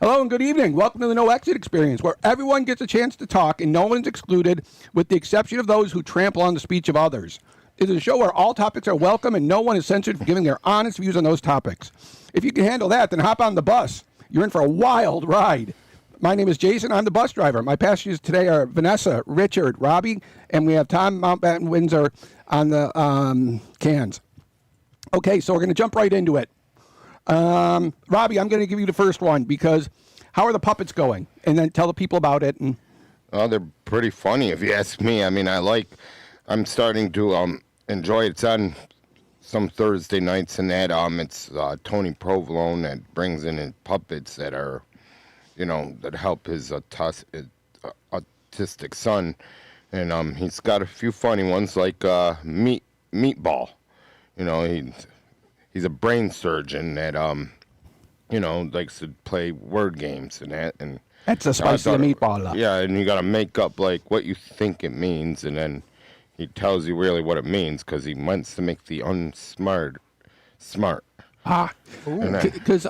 Hello and good evening. Welcome to the No Exit Experience, where everyone gets a chance to talk and no one's excluded, with the exception of those who trample on the speech of others. It is a show where all topics are welcome and no one is censored for giving their honest views on those topics. If you can handle that, then hop on the bus. You're in for a wild ride. My name is Jason. I'm the bus driver. My passengers today are Vanessa, Richard, Robbie, and we have Tom Mountbatten Windsor on the cans. Okay, so we're going to jump right into it. Robbie, I'm going to give you the first one because how are the puppets going? And then tell the people about it. And oh, they're pretty funny if you ask me. I mean, I'm starting to enjoy it. It's on some Thursday nights and that. It's Tony Provolone that brings in his puppets that are, that help his autistic son. And he's got a few funny ones like Meatball. He's a brain surgeon that likes to play word games and that. And that's a spicy meatball. Yeah, and you got to make up like what you think it means, and then he tells you really what it means because he wants to make the unsmart smart. Because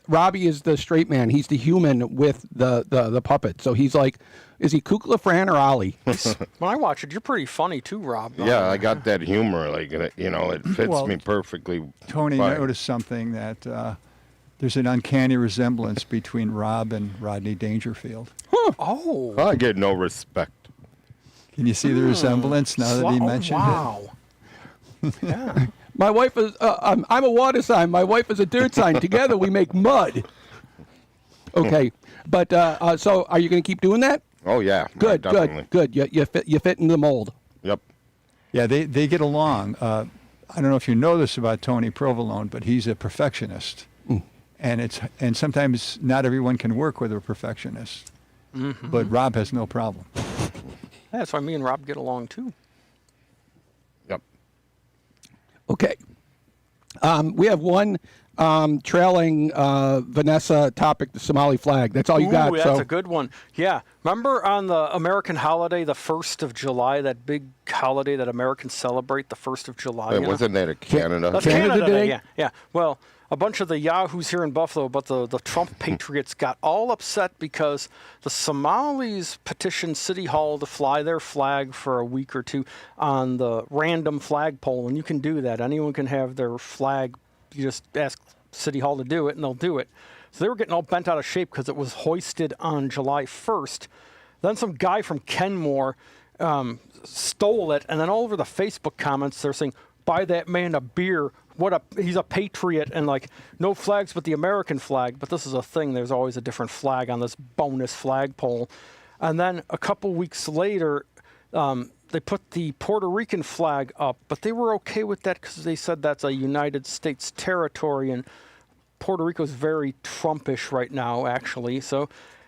Robbie is the straight man. He's the human with the puppet. So he's like, is he Kukla, Fran, or Ollie? When I watch it, you're pretty funny too, Rob. Yeah, I got that humor. Like, it fits me perfectly. Tony noticed something that there's an uncanny resemblance between Rob and Rodney Dangerfield. Huh. Oh. I get no respect. Can you see the resemblance now that he mentioned it? Yeah. My wife is, I'm a water sign. My wife is a dirt sign. Together we make mud. Okay. But, so are you going to keep doing that? Oh, yeah. Good. You fit in the mold. Yep. Yeah, they get along. I don't know if you know this about Tony Provolone, but he's a perfectionist. And sometimes not everyone can work with a perfectionist. Mm-hmm. But Rob has no problem. Yeah, that's why me and Rob get along too. Yep. Okay. We have one trailing Vanessa topic, the Somali flag. That's all you got. That's a good one. Yeah. Remember on the American holiday, the 1st of July, that big holiday that Americans celebrate, the 1st of July? Wasn't that a Canada? That's Canada Day. Yeah. Well, a bunch of the yahoos here in Buffalo, but the Trump patriots got all upset because the Somalis petitioned City Hall to fly their flag for a week or two on the random flagpole, and you can do that. Anyone can have their flag. You just ask City Hall to do it, and they'll do it. So they were getting all bent out of shape because it was hoisted on July 1st. Then some guy from Kenmore stole it, and then all over the Facebook comments, they're saying, buy that man a beer. He's a patriot, and like no flags but the American flag. But this is a thing. There's always a different flag on this bonus flagpole. And then a couple weeks later, they put the Puerto Rican flag up, but they were okay with that because they said that's a United States territory, and Puerto Rico is very Trumpish right now, actually. So,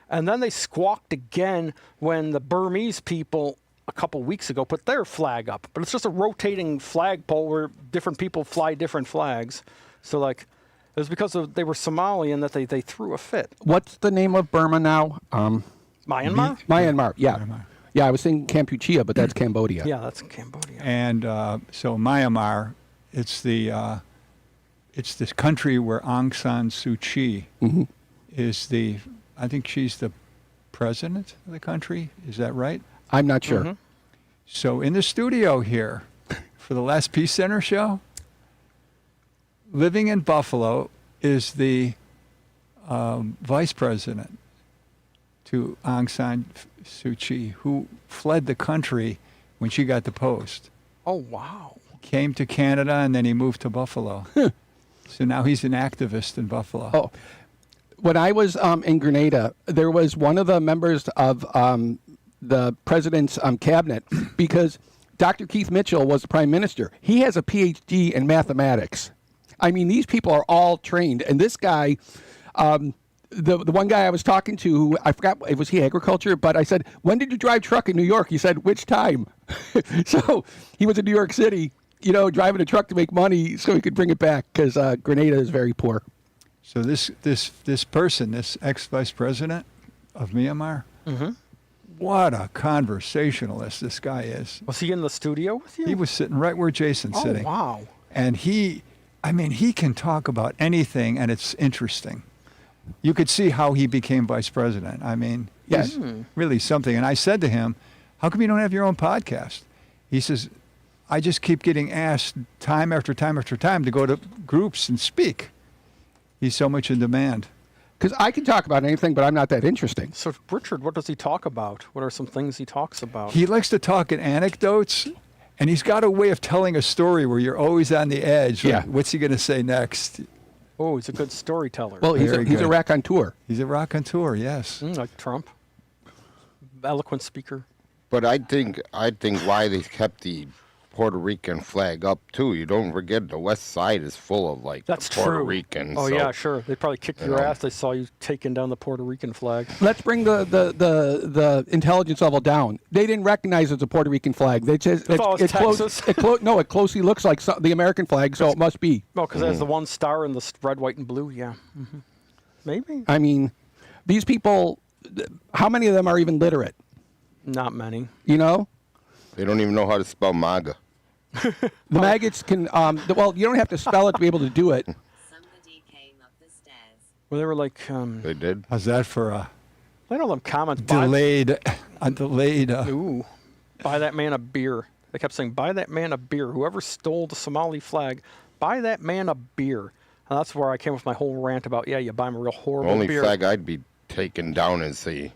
and then they squawked again when the Burmese people a couple weeks ago put their flag up, but it's just a rotating flagpole where different people fly different flags. So like, it was because they were Somali and that they threw a fit. What's the name of Burma now? Myanmar? Myanmar, yeah. Myanmar. Yeah, I was thinking Kampuchea, but that's Cambodia. Yeah, that's Cambodia. And so Myanmar, it's this country where Aung San Suu Kyi is I think she's the president of the country. Is that right? I'm not sure. Mm-hmm. So in the studio here for the last Peace Center show, living in Buffalo is the vice president to Aung San Suu Kyi, who fled the country when she got the post. Oh, wow. Came to Canada, and then he moved to Buffalo. So now he's an activist in Buffalo. Oh, when I was in Grenada, there was one of the members of the president's cabinet, because Dr. Keith Mitchell was the prime minister. He has a PhD in mathematics. I mean, these people are all trained. And this guy, the one guy I was talking to, who I forgot, was he agriculture? But I said, when did you drive truck in New York? He said, which time? So he was in New York City, driving a truck to make money so he could bring it back because Grenada is very poor. So this person, this ex-vice president of Myanmar, what a conversationalist this guy is. Was he in the studio with you? He was sitting right where Jason's sitting. Oh, wow. And he can talk about anything, and it's interesting. you could see how he became vice president. I mean, Yes. he's really something. And I said to him, how come you don't have your own podcast? He says, I just keep getting asked time after time after time to go to groups and speak. He's so much in demand. Because I can talk about anything, but I'm not that interesting. So, Richard, what does he talk about? What are some things he talks about? He likes to talk in anecdotes, and he's got a way of telling a story where you're always on the edge. Like, Yeah. what's he going to say next? Oh, he's a good storyteller. Well, he's Very a good. raconteur. He's a raconteur, yes. Like Trump. Eloquent speaker. But I think why they kept the Puerto Rican flag up too. You don't forget the West Side is full of like That's Puerto true. Ricans. Oh so, yeah, sure. They probably kicked your know. ass. They saw you taking down the Puerto Rican flag. Let's bring the intelligence level down. They didn't recognize it as a Puerto Rican flag. They just thought it was Texas. it closely looks like the American flag, so it must be. Oh, because it has the one star and the red, white, and blue. Yeah. Maybe. I mean, these people, how many of them are even literate? Not many. You know, They don't even know how to spell MAGA. the maggots can. Well, you don't have to spell it to be able to do it. Somebody came up the stairs. Well, they were like, They did. How's that for a I don't know them comments. delayed? Ooh, buy that man a beer. They kept saying, buy that man a beer. Whoever stole the Somali flag, buy that man a beer. And that's where I came with my whole rant about, yeah, you buy him a real The horrible only beer. flag I'd be taking down is the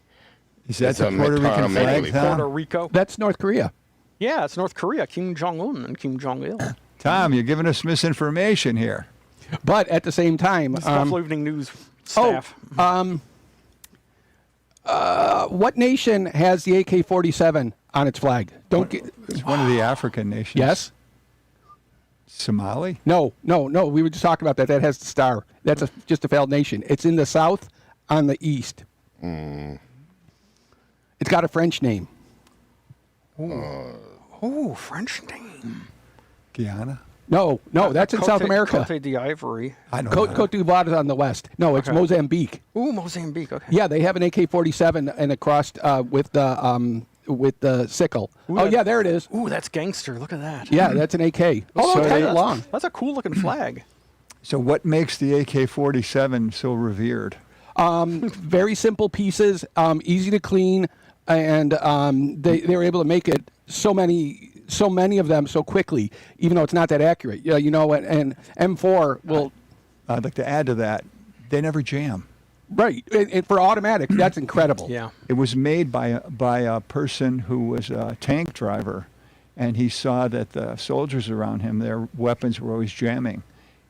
Is that It's the a Puerto Rican Matana flag, Maybe. Puerto Tom? Rico. That's North Korea. Yeah, it's North Korea. Kim Jong-un and Kim Jong-il. Tom, you're giving us misinformation here. But at the same time, It's Buffalo Evening News staff. what nation has the AK-47 on its flag? Don't get. It's one of the African nations. Yes. Somali? No. We were just talking about that. That has the star. That's just a failed nation. It's in the south, on the east. It's got a French name. Oh, French name. Guyana? No, that's in South America. Cote d'Ivory. I don't Cote, know. Cote d'Ivoire is on the west. No, it's Okay. Mozambique. Ooh, Mozambique. Okay. Yeah, they have an AK-47 and a cross with the sickle. Ooh, Oh that- yeah, there it is. Ooh, that's gangster. Look at that. Yeah, that's an AK. Oh, So it's they- kind of long. That's a cool looking flag. So what makes the AK-47 so revered? Very simple pieces, easy to clean, and they were able to make it so many of them so quickly, even though it's not that accurate. Yeah, you know, and M4 will I'd like to add to that, they never jam. right and for automatic. That's incredible. Yeah. It was made by a person who was a tank driver, and he saw that the soldiers around him, their weapons were always jamming.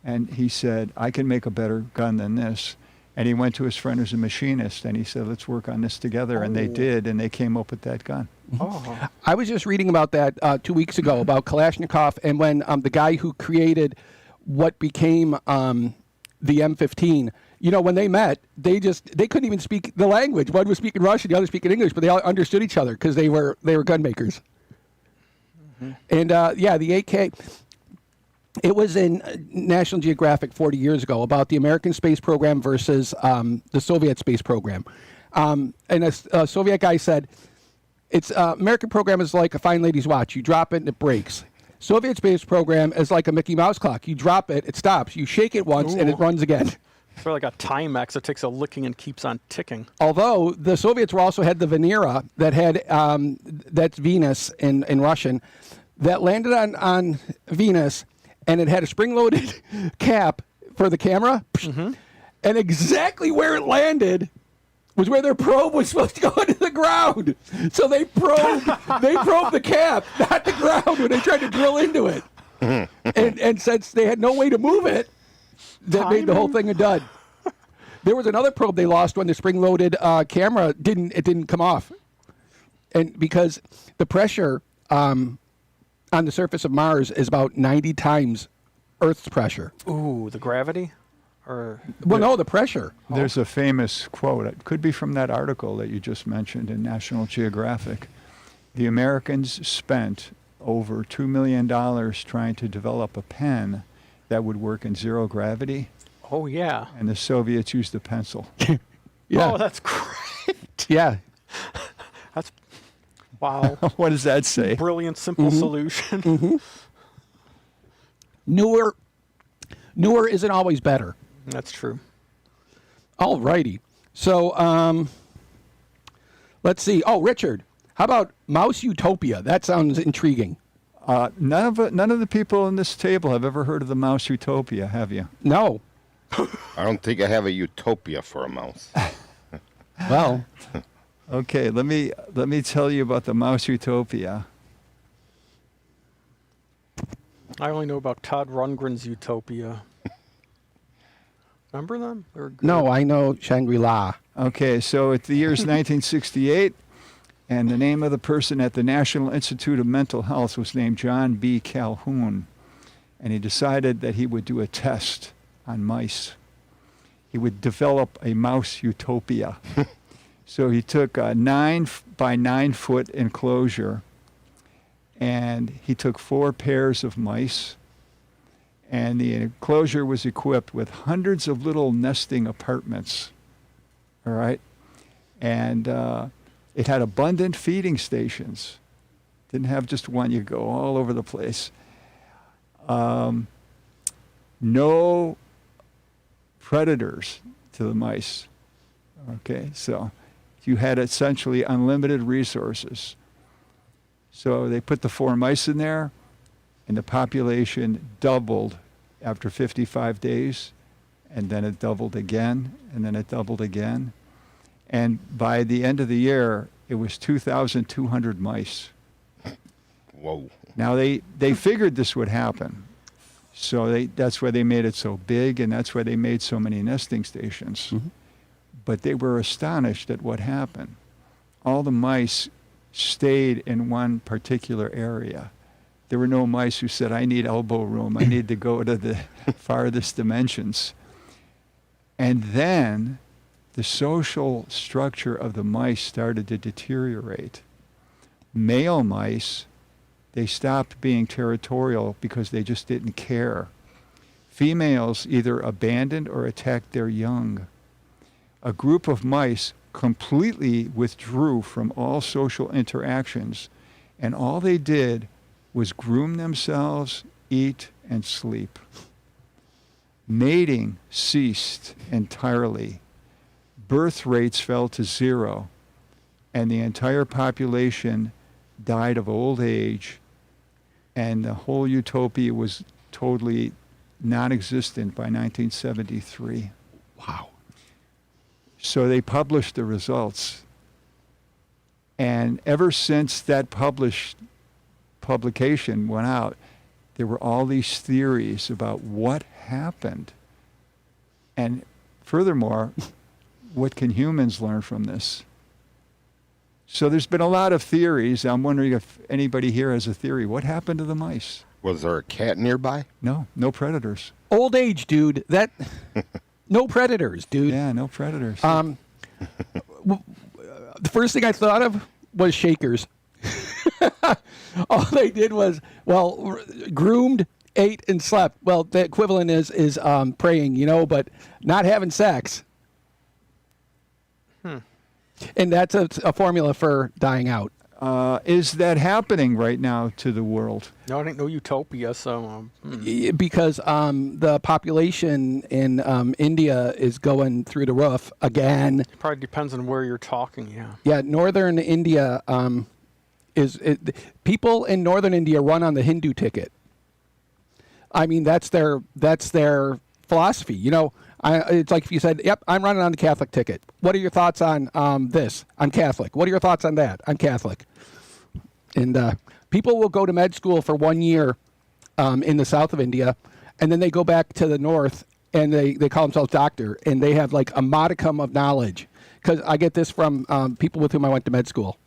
And he said, I can make a better gun than this. And he went to his friend who's a machinist, and he said, let's work on this together. And they did, and they came up with that gun. Oh. I was just reading about that 2 weeks ago about Kalashnikov, and when the guy who created what became the M15. You know, when they met, they couldn't even speak the language. One was speaking Russian, the other speaking English, but they all understood each other because they were gun makers. Mm-hmm. And the AK. It was in National Geographic 40 years ago about the American space program versus the Soviet space program. And a Soviet guy said, "It's American program is like a fine lady's watch. You drop it and it breaks. Soviet space program is like a Mickey Mouse clock. You drop it, it stops. You shake it once and it Ooh. runs again." It's like a Timex. It takes a licking and keeps on ticking. Although the Soviets were also had the Venera that had that's Venus in Russian that landed on Venus, and it had a spring-loaded cap for the camera, and exactly where it landed was where their probe was supposed to go into the ground. So they probed the cap, not the ground, when they tried to drill into it. And since they had no way to move it, that made the whole thing a dud. There was another probe they lost when the spring-loaded camera didn't come off, and because the pressure on the surface of Mars is about 90 times Earth's pressure. Ooh, the gravity? Or Well, no, the pressure. There's a famous quote. It could be from that article that you just mentioned in National Geographic. The Americans spent over $2 million trying to develop a pen that would work in zero gravity, oh yeah. and the Soviets used a pencil. Yeah, Oh, that's great. yeah. That's wow. What does that say? Brilliant, simple solution. Newer isn't always better. That's true. All righty. So let's see. Oh, Richard, how about Mouse Utopia? That sounds intriguing. None of the people in this table have ever heard of the Mouse Utopia, have you? No. I don't think I have a utopia for a mouse. Well, Okay, let me tell you about the Mouse Utopia. I only know about Todd Rundgren's Utopia. Remember them? They were good. no, I know Shangri-La. Okay, so it's the year's 1968, and the name of the person at the National Institute of Mental Health was named John B. Calhoun, and he decided that he would do a test on mice. He would develop a mouse utopia. So he took a 9 by 9 foot enclosure, and he took 4 pairs of mice, and the enclosure was equipped with hundreds of little nesting apartments. All right, and it had abundant feeding stations. Didn't have just one; you go all over the place. No predators to the mice. Okay, so you had essentially unlimited resources. So they put the 4 mice in there, and the population doubled after 55 days, and then it doubled again, and then it doubled again. And by the end of the year, it was 2,200 mice. Whoa. Now, they figured this would happen. So that's why they made it so big, and that's why they made so many nesting stations. Mhm. But they were astonished at what happened. All the mice stayed in one particular area. There were no mice who said, I need elbow room. I need to go to the farthest dimensions. And then the social structure of the mice started to deteriorate. Male mice, they stopped being territorial because they just didn't care. Females either abandoned or attacked their young. A group of mice completely withdrew from all social interactions, and all they did was groom themselves, eat, and sleep. Mating ceased entirely. Birth rates fell to 0, and the entire population died of old age, and the whole utopia was totally non-existent by 1973. Wow. So they published the results. And ever since that publication went out, there were all these theories about what happened. And furthermore, what can humans learn from this? So there's been a lot of theories. I'm wondering if anybody here has a theory. What happened to the mice? Was there a cat nearby? No predators. Old age, dude. That no predators, dude. Yeah, no predators. The first thing I thought of was Shakers. All they did was, well, groomed, ate, and slept. Well, the equivalent is praying, but not having sex. And that's a formula for dying out. Is that happening right now to the world? No, it ain't no utopia, so... Because the population in India is going through the roof again. Probably depends on where you're talking, yeah. Yeah, northern India people in northern India run on the Hindu ticket. I mean, that's their philosophy. It's like if you said, "Yep, I'm running on the Catholic ticket. What are your thoughts on this? I'm Catholic. What are your thoughts on that? I'm Catholic." And people will go to med school for 1 year in the south of India, and then they go back to the north, and they call themselves doctor, and they have like a modicum of knowledge. Because I get this from people with whom I went to med school.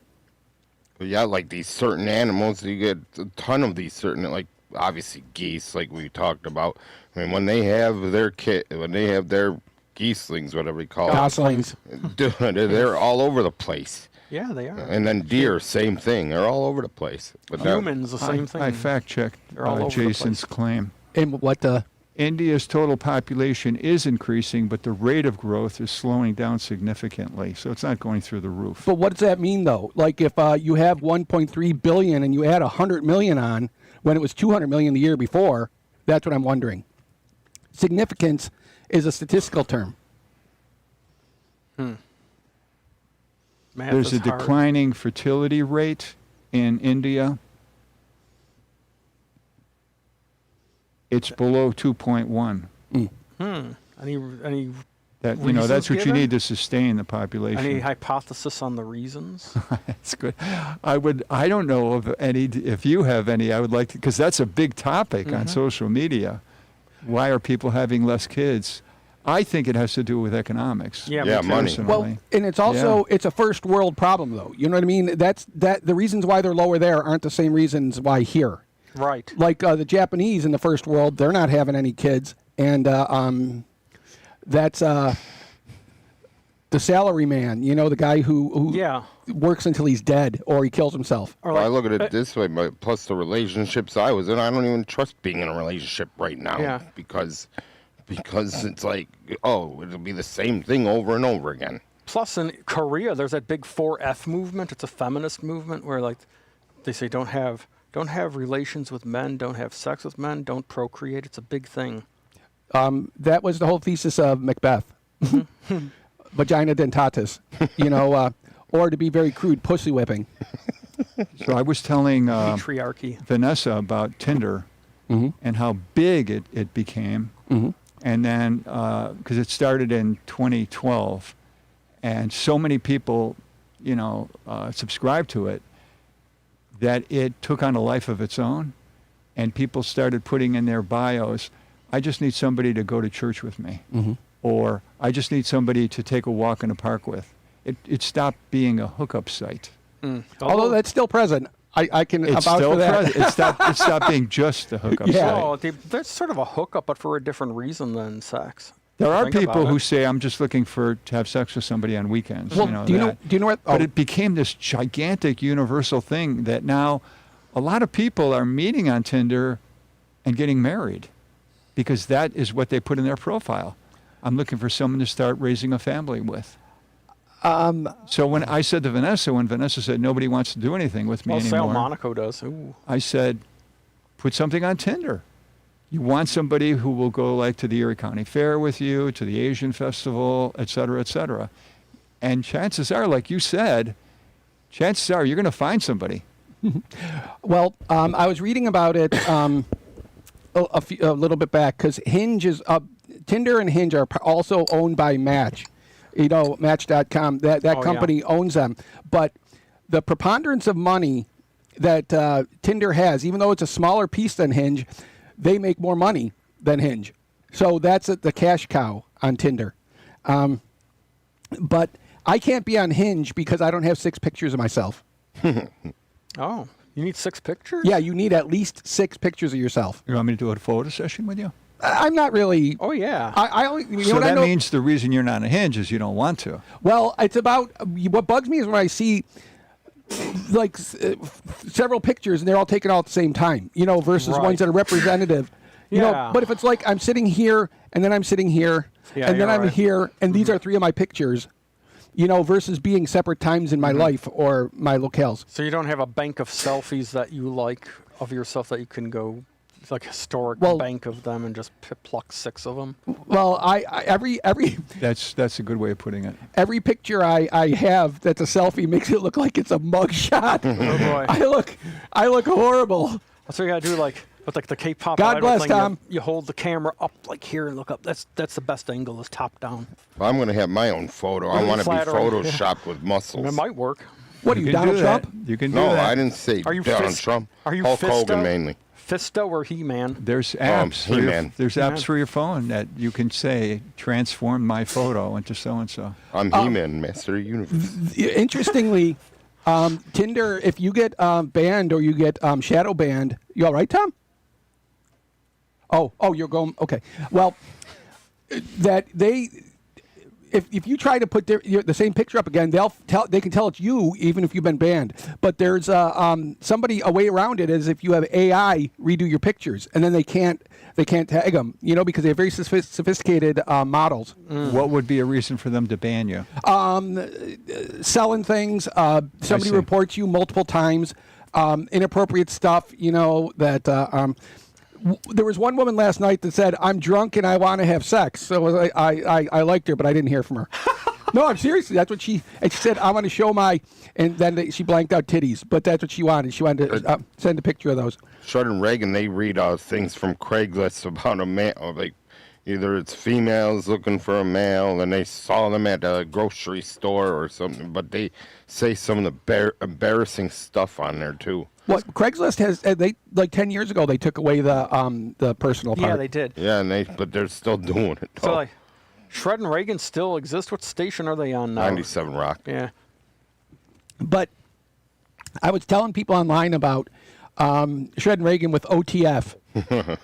Yeah, like these certain animals, you get a ton of these certain, like obviously geese, like we talked about. I mean, when they have their geeslings, whatever you call Goslings. it, they're all over the place. Yeah, they are. And then deer, same thing. They're all over the place. But now- Humans, the same thing. I fact-checked They're all over the Jason's place. claim. And what the... India's total population is increasing, but the rate of growth is slowing down significantly. So it's not going through the roof. But what does that mean, though? Like if you have 1.3 billion and you add 100 million on when it was 200 million the year before, that's what I'm wondering. Significance is a statistical term. Math There's a is hard. declining fertility rate in India. It's below 2.1. Any That Reasons that's what you given? need to sustain the population. any hypothesis on the reasons? That's good. I don't know of any. If you have any, I would like to, because that's a big topic on social media. Why are people having less kids? I think it has to do with economics. Yeah, Yeah, me too. money. personally. Well, and it's also it's a first world problem, though. You know what I mean? That's the reasons why they're lower there aren't the same reasons why here. Right. Like the Japanese in the first world, they're not having any kids, and that's the salary man. You know, the guy who Yeah. works until he's dead or he kills himself. Or Well, I like- look at it this way, but plus the relationships I was in, I don't even trust being in a relationship right now. Yeah. Because it's like, oh, it'll be the same thing over and over again. Plus, in Korea, there's that big 4F movement. It's a feminist movement where, like, they say don't have relations with men, don't have sex with men, don't procreate. It's a big thing. That was the whole thesis of Macbeth. Vagina dentatus, you know, or to be very crude, pussy whipping. So I was telling Patriarchy. Vanessa about Tinder and how big it became. And then, because it started in 2012, and so many people, subscribed to it, that it took on a life of its own. And people started putting in their bios, I just need somebody to go to church with me. Or I just need somebody to take a walk in a park with. It stopped being a hookup site. Although that's still present. I can It's vouch still for that. present. It stopped being just a hookup Yeah. site. Oh, that's sort of a hookup, but for a different reason than sex. There are Think about people who it. say, I'm just looking to have sex with somebody on weekends. Well, do you that. know what? But it became this gigantic universal thing that now a lot of people are meeting on Tinder and getting married because that is what they put in their profile. I'm looking for someone to start raising a family with. So when I said to Vanessa, when Vanessa said nobody wants to do anything with me Well, Sal anymore, Monaco does. Ooh. I said, put something on Tinder. You want somebody who will go like to the Erie County Fair with you, to the Asian Festival, et cetera, et cetera. And chances are, like you said, chances are you're going to find somebody. Well, I was reading about it a little bit back because Hinge is Tinder and Hinge are also owned by Match. You know, Match.com. That Oh, company owns them. But the preponderance of money that Tinder has, even though it's a smaller piece than Hinge, they make more money than Hinge. So that's the cash cow on Tinder. But I can't be on Hinge because I don't have 6 pictures of myself. Oh, you need 6 pictures? Yeah, you need at least 6 pictures of yourself. You want me to do a photo session with you? I'm not really. Oh, yeah. I only. You know So what I that know? means the reason you're not on a Hinge is you don't want to. Well, it's about what bugs me is when I see like several pictures and they're all taken all at the same time. You know, versus Right. ones that are representative. You know, Yeah. but if it's like I'm sitting here and then I'm sitting here Yeah, and then you're I'm right. here and these are 3 of my pictures. You know, versus being separate times in my life or my locales. So you don't have a bank of selfies that you like of yourself that you can go, like historic Well- bank of them and just pluck 6 of them? Well, I every That's a good way of putting it. every picture I have that's a selfie makes it look like it's a mug shot. Oh, boy. I look horrible. That's what you got to do, like, with like the K-pop God idol bless, thing. Tom. You hold the camera up like here and look up. That's the best angle is top down. I'm going to have my own photo. I Really want to be flattering. photoshopped with muscles. It might work. What are you, can Donald do that. Trump? You can do No, that. I didn't say Are you Donald Trump. Are you Hulk Fisto? Hogan mainly. Fisto or He-Man? There's apps. For your, He-Man. there's He-Man. apps for your phone that you can say, transform my photo into so and so. I'm He-Man, Master of the Universe. Interestingly, Tinder, if you get banned or you get shadow banned, you all right, Tom? Oh, you're going, okay. Well, that if you try to put the same picture up again, they can tell it's you even if you've been banned. But there's somebody a way around it is if you have AI redo your pictures, and then they can't tag them, you know, because they have very sophisticated models. What would be a reason for them to ban you? Selling things. Somebody see. reports you multiple times. Inappropriate stuff. You know that. There was one woman last night that said, "I'm drunk and I want to have sex." So I liked her, but I didn't hear from her. No, I'm seriously. That's what she. And she said, "I want to show my." And then she blanked out titties, but that's what she wanted. She wanted to send a picture of those. Shred and Reagan, they read things from Craigslist about a man, or like either it's females looking for a male, and they saw them at a grocery store or something. But they say some of the embarrassing stuff on there too. What Craigslist has? They like 10 years ago. They took away the personal part. Yeah, they did. Yeah, but they're still doing it. So like, Shred and Reagan still exist. What station are they on now? 97 Rock. Yeah. But I was telling people online about Shred and Reagan with OTF.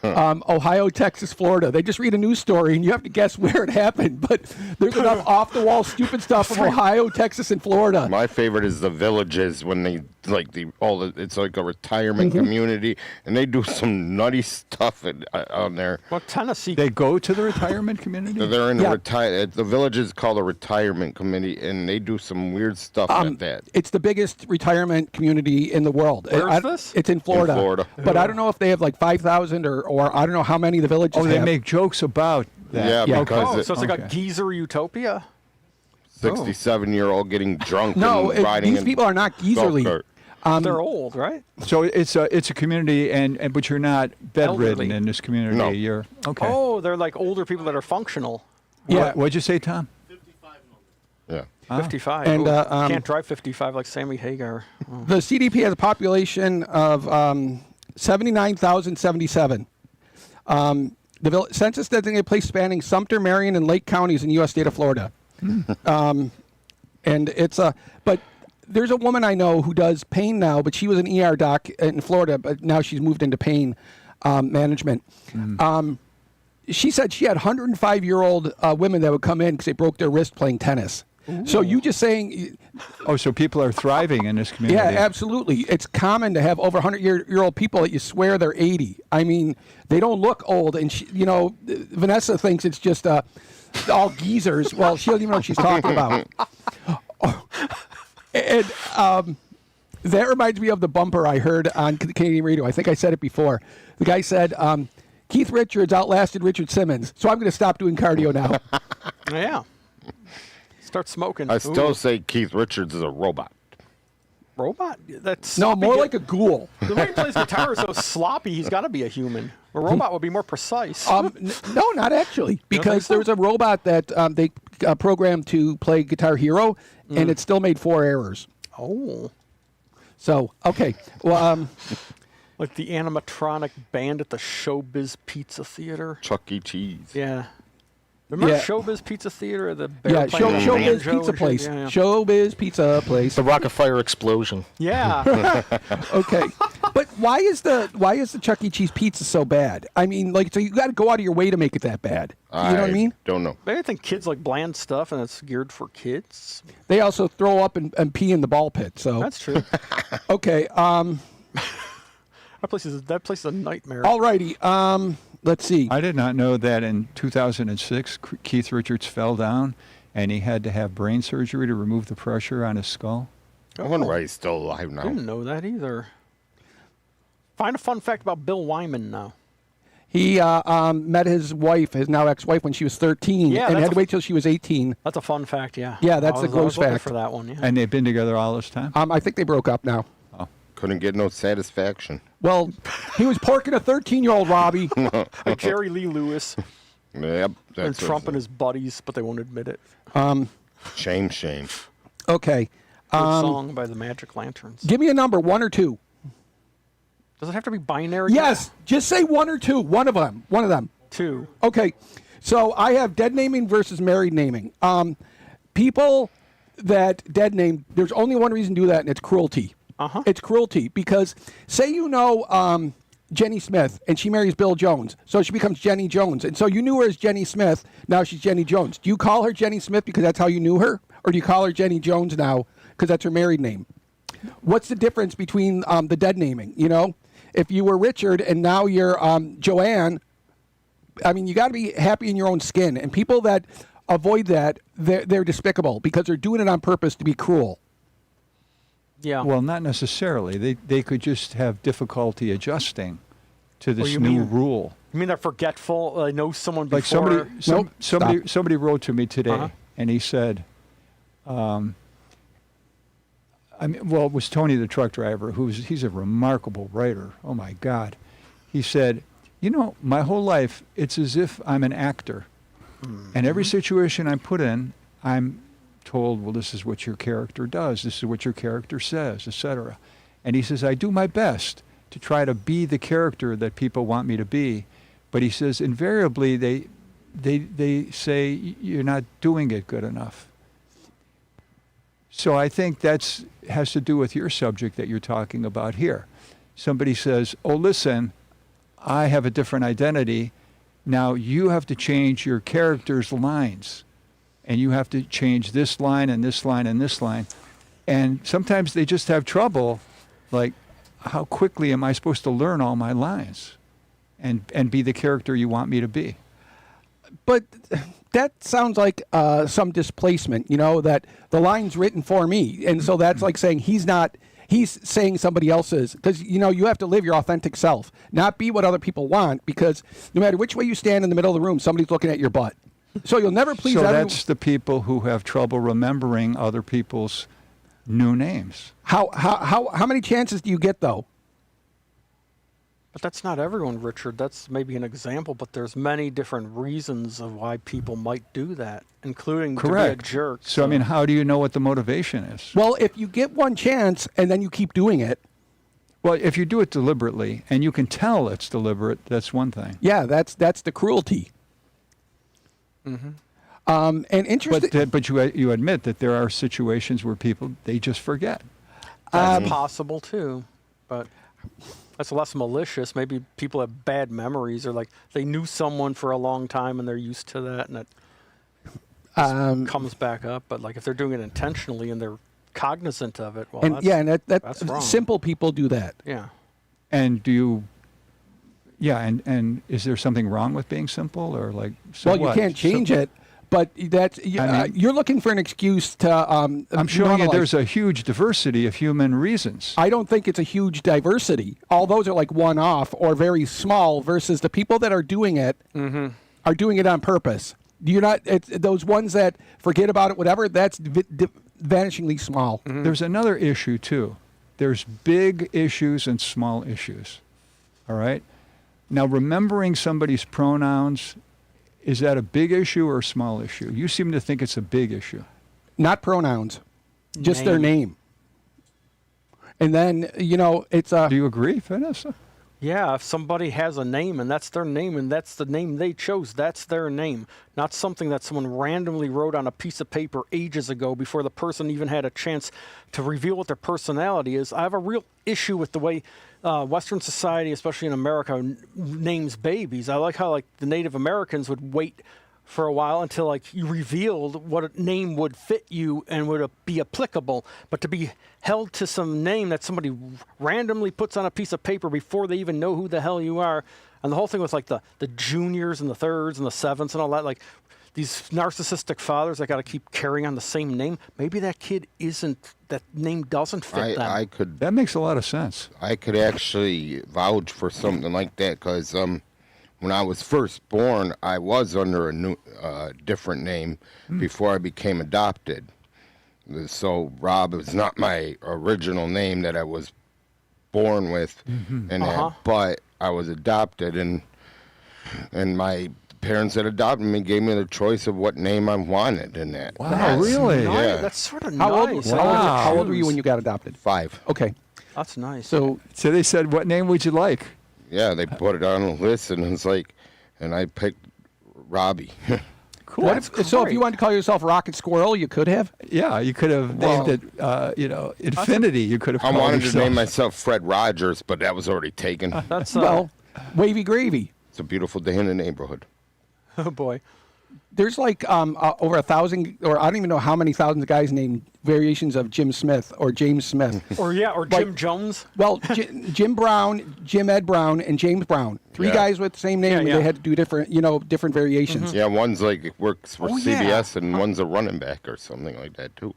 Ohio, Texas, Florida. They just read a news story and you have to guess where it happened. But there's enough off-the-wall stupid stuff from Ohio, Texas, and Florida. My favorite is the Villages when they it's like a retirement community, and they do some nutty stuff on there. Well, Tennessee. They go to the retirement community? They're in Yeah. the Village is called a retirement committee, and they do some weird stuff at that. It's the biggest retirement community in the world. Where is this? It's in Florida. Florida. But I don't know if they have like 5,000 or I don't know how many the villages Oh, they have. make jokes about that. Yeah, Yeah. because Oh, so it's like a Okay. geezer utopia. 67-year-old getting No, and riding these in people are not geezerly. golf They're old, right? So it's a community, but you're not bedridden Elderly. in this community. No. You're okay. Oh, they're like older people that are functional. Yeah. What'd you say, Tom? Yeah. 55. And, Ooh, can't drive 55 like Sammy Hagar. Oh. The CDP has a population of 79,077. The census designated place spanning Sumter, Marion, and Lake counties in the U.S. state of Florida. And it's but there's a woman I know who does pain now, but she was an ER doc in Florida, but now she's moved into pain management. She said she had 105-year-old women that would come in because they broke their wrist playing tennis. So you just saying, Oh, so people are thriving in this community. yeah, absolutely. It's common to have over 100-year-old people that you swear they're 80. I mean, they don't look old. And, Vanessa thinks it's just all geezers. Well, she doesn't even know what she's talking about. And that reminds me of the bumper I heard on Canadian radio. I think I said it before. The guy said, Keith Richards outlasted Richard Simmons, so I'm going to stop doing cardio now. Yeah. Start smoking. I still Ooh. say Keith Richards is a robot. Robot? That's No, sloppy. more like a ghoul. The way he plays guitar is so sloppy, he's got to be a human. A robot would be more precise. No, not actually, because so? there was a robot that they programmed to play Guitar Hero, and it still made 4 errors. Oh. So, okay. Well, Like the animatronic band at the Showbiz Pizza Theater. Chuck E. Cheese. Yeah. Remember Yeah. Showbiz Pizza Theater? Or the bear yeah, playing the Showbiz banjo Pizza and Place. shit? Yeah, yeah. Showbiz Pizza Place. The Rocket Fire explosion. Yeah. Okay, but why is the Chuck E. Cheese pizza so bad? I mean, like, so you got to go out of your way to make it that bad. You know what I mean? Don't know. Maybe I think kids like bland stuff, and it's geared for kids. They also throw up and pee in the ball pit. So That's true. okay. That place is a nightmare. Alrighty. Let's see. I did not know that in 2006, Keith Richards fell down and he had to have brain surgery to remove the pressure on his skull. I wonder why he's still alive I now. didn't know that either. Find a fun fact about Bill Wyman now. He met his wife, his now ex-wife, when she was 13, Yeah, and that's had to a- wait till she was 18. That's a fun fact, yeah. Yeah, that's I the was- I was gross looking fact. for that one, yeah. And they've been together all this time? I think they broke up now. Couldn't get no satisfaction. Well, he was porking a 13-year-old, Robbie. Like Jerry Lee Lewis Yep. and That's Trump and his buddies, but they won't admit it. Shame, shame. Okay. Good song by the Magic Lanterns. Give me a number, 1 or 2. Does it have to be binary? Yes, just say 1 or 2. One of them. One of them. 2. Okay. So I have dead naming versus married naming. People that dead name, there's only one reason to do that, and it's cruelty. Uh-huh. It's cruelty because say you know Jenny Smith and she marries Bill Jones, so she becomes Jenny Jones, and so you knew her as Jenny Smith. Now she's Jenny Jones. Do you call her Jenny Smith because that's how you knew her, or do you call her Jenny Jones now because that's her married name? What's the difference between the dead naming? You know, if you were Richard and now you're Joanne, I mean, you got to be happy in your own skin. And people that avoid that, they're despicable because they're doing it on purpose to be cruel. Yeah. Well, not necessarily. They could just have difficulty adjusting to this you new mean- rule. You mean they're forgetful? I know someone before. Like Nope, somebody wrote to me today, Uh-huh. and he said, I mean, well, it was Tony the truck driver, he's a remarkable writer. Oh my God. He said, you know, my whole life, it's as if I'm an actor. And every situation I'm put in, I'm told, well, this is what your character does, this is what your character says, etc. And he says, I do my best to try to be the character that people want me to be. But he says, invariably, they say, you're not doing it good enough. So I think that's has to do with your subject that you're talking about here. Somebody says, oh, listen, I have a different identity. Now you have to change your character's lines. And you have to change this line and this line and this line. And sometimes they just have trouble, like, how quickly am I supposed to learn all my lines and be the character you want me to be? But that sounds like some displacement, you know, that the line's written for me. And so that's like saying he's saying somebody else's, because, you know, you have to live your authentic self, not be what other people want, because no matter which way you stand in the middle of the room, somebody's looking at your butt. So you'll never please So everyone. that's the people who have trouble remembering other people's new names. How many chances do you get, though? But that's not everyone, Richard. That's maybe an example, but there's many different reasons of why people might do that, including Correct. to be a jerk. So, I mean, how do you know what the motivation is? Well, if you get one chance and then you keep doing it, Well, if you do it deliberately and you can tell it's deliberate, that's one thing. yeah, that's the cruelty. And interesting. But you admit that there are situations where people, they just forget. That's possible too, but that's less malicious. Maybe people have bad memories, or like they knew someone for a long time and they're used to that, and it comes back up. But like if they're doing it intentionally and they're cognizant of it, well, And that's, yeah, and that's wrong. simple people do that. Yeah. And do you, yeah, and is there something wrong with being simple or like, so Well, you what? can't change So- it, but that's I mean- you're looking for an excuse to. I'm showing you normalize. there's a huge diversity of human reasons. I don't think it's a huge diversity. All those are like one-off or very small. Versus the people that are doing it are doing it on purpose. You're not those ones that forget about it, whatever. That's vanishingly small. There's another issue too. There's big issues and small issues. All right? Now, remembering somebody's pronouns, is that a big issue or a small issue? You seem to think it's a big issue. Not pronouns, just their name. And then it's a. Do you agree, Vanessa? Yeah, if somebody has a name and that's their name and that's the name they chose, that's their name, not something that someone randomly wrote on a piece of paper ages ago before the person even had a chance to reveal what their personality is. I have a real issue with the way Western society, especially in America, names babies. I like how like the Native Americans would wait for a while until like you revealed what name would fit you and would be applicable, but to be held to some name that somebody randomly puts on a piece of paper before they even know who the hell you are, and the whole thing with like the juniors and the thirds and the sevenths and all that, like these narcissistic fathers that got to keep carrying on the same name. Maybe that kid that name doesn't fit them. That makes a lot of sense. I could actually vouch for something like that because when I was first born, I was under a different name before I became adopted. So Rob is not my original name that I was born with, but I was adopted, and my parents that adopted me gave me the choice of what name I wanted in that. Wow, That's really? nice. Yeah. That's sort of How old, nice. how old were you when you got adopted? 5. Okay, That's nice. so So they said, what name would you like? Yeah, they put it on a list, and it's like, and I picked Robbie. Cool. what if, so if you wanted to call yourself Rocket Squirrel, you could have. Yeah, you could have named it, Infinity. You could have I called wanted to yourself. name myself Fred Rogers, but that was already taken. That's Well, Wavy Gravy. It's a beautiful day in the neighborhood. oh boy. There's like over 1,000, or I don't even know how many thousands of guys named variations of Jim Smith or James Smith. Or Jim Jones. Well, Jim Brown, Jim Ed Brown, and James Brown. 3 Yeah. guys with the same name, Yeah, and yeah. they had to do different variations. Yeah, one's like works for Oh, yeah. CBS, and one's a running back or something like that too.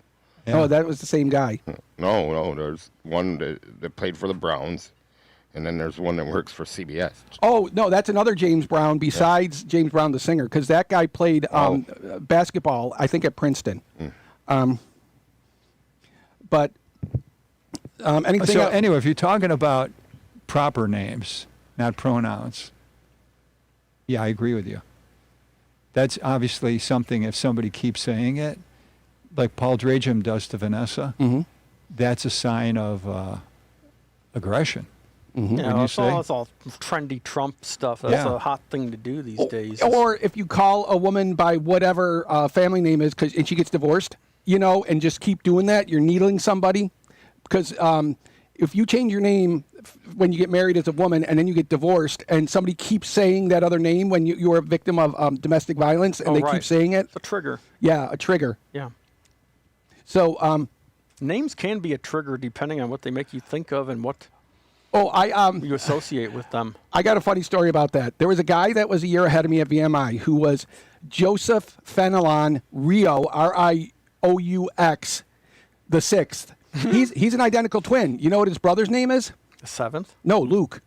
Yeah. Oh, that was the same guy. No, there's one that played for the Browns, and then there's one that works for CBS. Oh, no, that's another James Brown besides James Brown, the singer, because that guy played basketball, I think, at Princeton. But anything So else? anyway, if you're talking about proper names, not pronouns, yeah, I agree with you. That's obviously something, if somebody keeps saying it, like Paul Dragem does to Vanessa, that's a sign of aggression. You Wouldn't know, you it's all, say? it's all trendy Trump stuff. That's Yeah. a hot thing to do these days. Or if you call a woman by whatever family name is, and she gets divorced, and just keep doing that, you're needling somebody. Because if you change your name when you get married as a woman and then you get divorced, and somebody keeps saying that other name when you're a victim of domestic violence, and Oh, they right. keep saying it, It's a trigger. yeah, a trigger. Yeah. So, Names can be a trigger depending on what they make you think of and what I you associate with them. I got a funny story about that. There was a guy that was a year ahead of me at VMI who was Joseph Fenelon Rio, Rieux, the sixth. He's an identical twin. You know what his brother's name is? The seventh? No, Luke.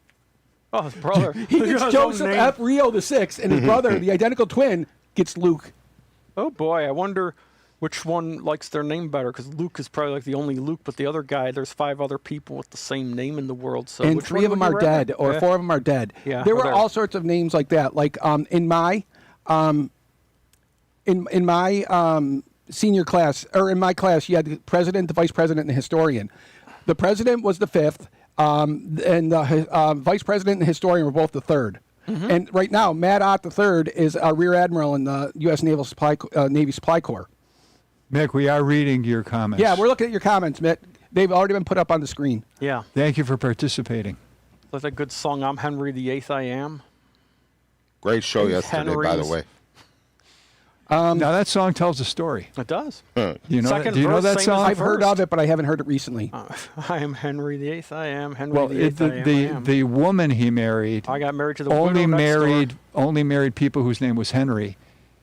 Oh, his brother. He got gets his own Joseph name. F. Rio the sixth, and his brother, the identical twin, gets Luke. Oh boy, I wonder which one likes their name better, because Luke is probably like the only Luke, but the other guy, there's 5 other people with the same name in the world. So And which 3 one of them would are you rather? dead, or Yeah. 4 of them are dead. Yeah, There or were they're- all sorts of names like that. Like in my senior class, or in my class, you had the president, the vice president, and the historian. The president was the 5th, and the vice president and the historian were both the 3rd. Mm-hmm. And right now, Matt Ott the 3rd is a rear admiral in the U.S. Navy Supply Corps. Mick, we are reading your comments. Yeah, we're looking at your comments, Mitt. They've already been put up on the screen. Yeah. Thank you for participating. That's a good song, I'm Henry VIII, I Am. Great show Hey, yesterday, by the Henry's. way. Now that song tells a story. It does. You know Second that, do you know verse, that same as song? the I've heard first. of it, but I haven't heard it recently. I am Henry VIII, I am Henry Well, VIII, I am. the woman he married I got married to the only widow next door. married people whose name was Henry,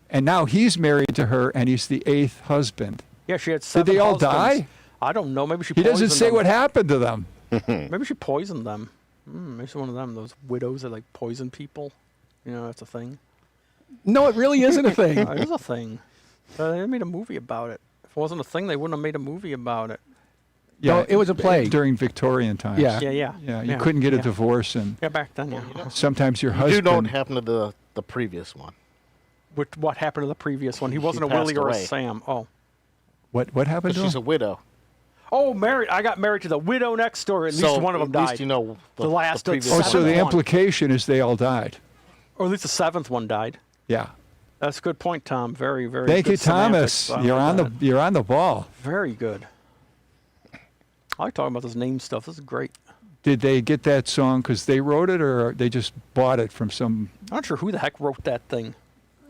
and now he's married to her, and he's the 8th husband. Yeah, she had 7 they all husbands. die? I don't know. Maybe she He doesn't poisoned say them. what happened to them. Maybe she poisoned them. Maybe she's one of them, those widows that like poison people. You know, that's a thing. No, it really isn't a thing. It is a thing. They made a movie about it. If it wasn't a thing, they wouldn't have made a movie about it. No, it was a play. during Victorian times. Yeah. Yeah. You couldn't get a yeah. divorce, and Yeah, back then, yeah. sometimes your You do know what husband. happened to the previous one. What happened to the previous one? He wasn't a passed Willie or a away. Sam. Oh. What happened But to she's a him? widow. Oh, married. I got married to the widow next door. At least So one of them at died. least you know The last of previous Oh, one. so the seventh one. implication is they all died. Or at least the 7th one died. Yeah. That's a good point, Tom. Very, very Thank good you, Thomas. semantics. I You're like on that. you're on the ball. Very good. I like talking about this name stuff. This is great. Did they get that song because they wrote it, or they just bought it from some? I'm not sure who the heck wrote that thing.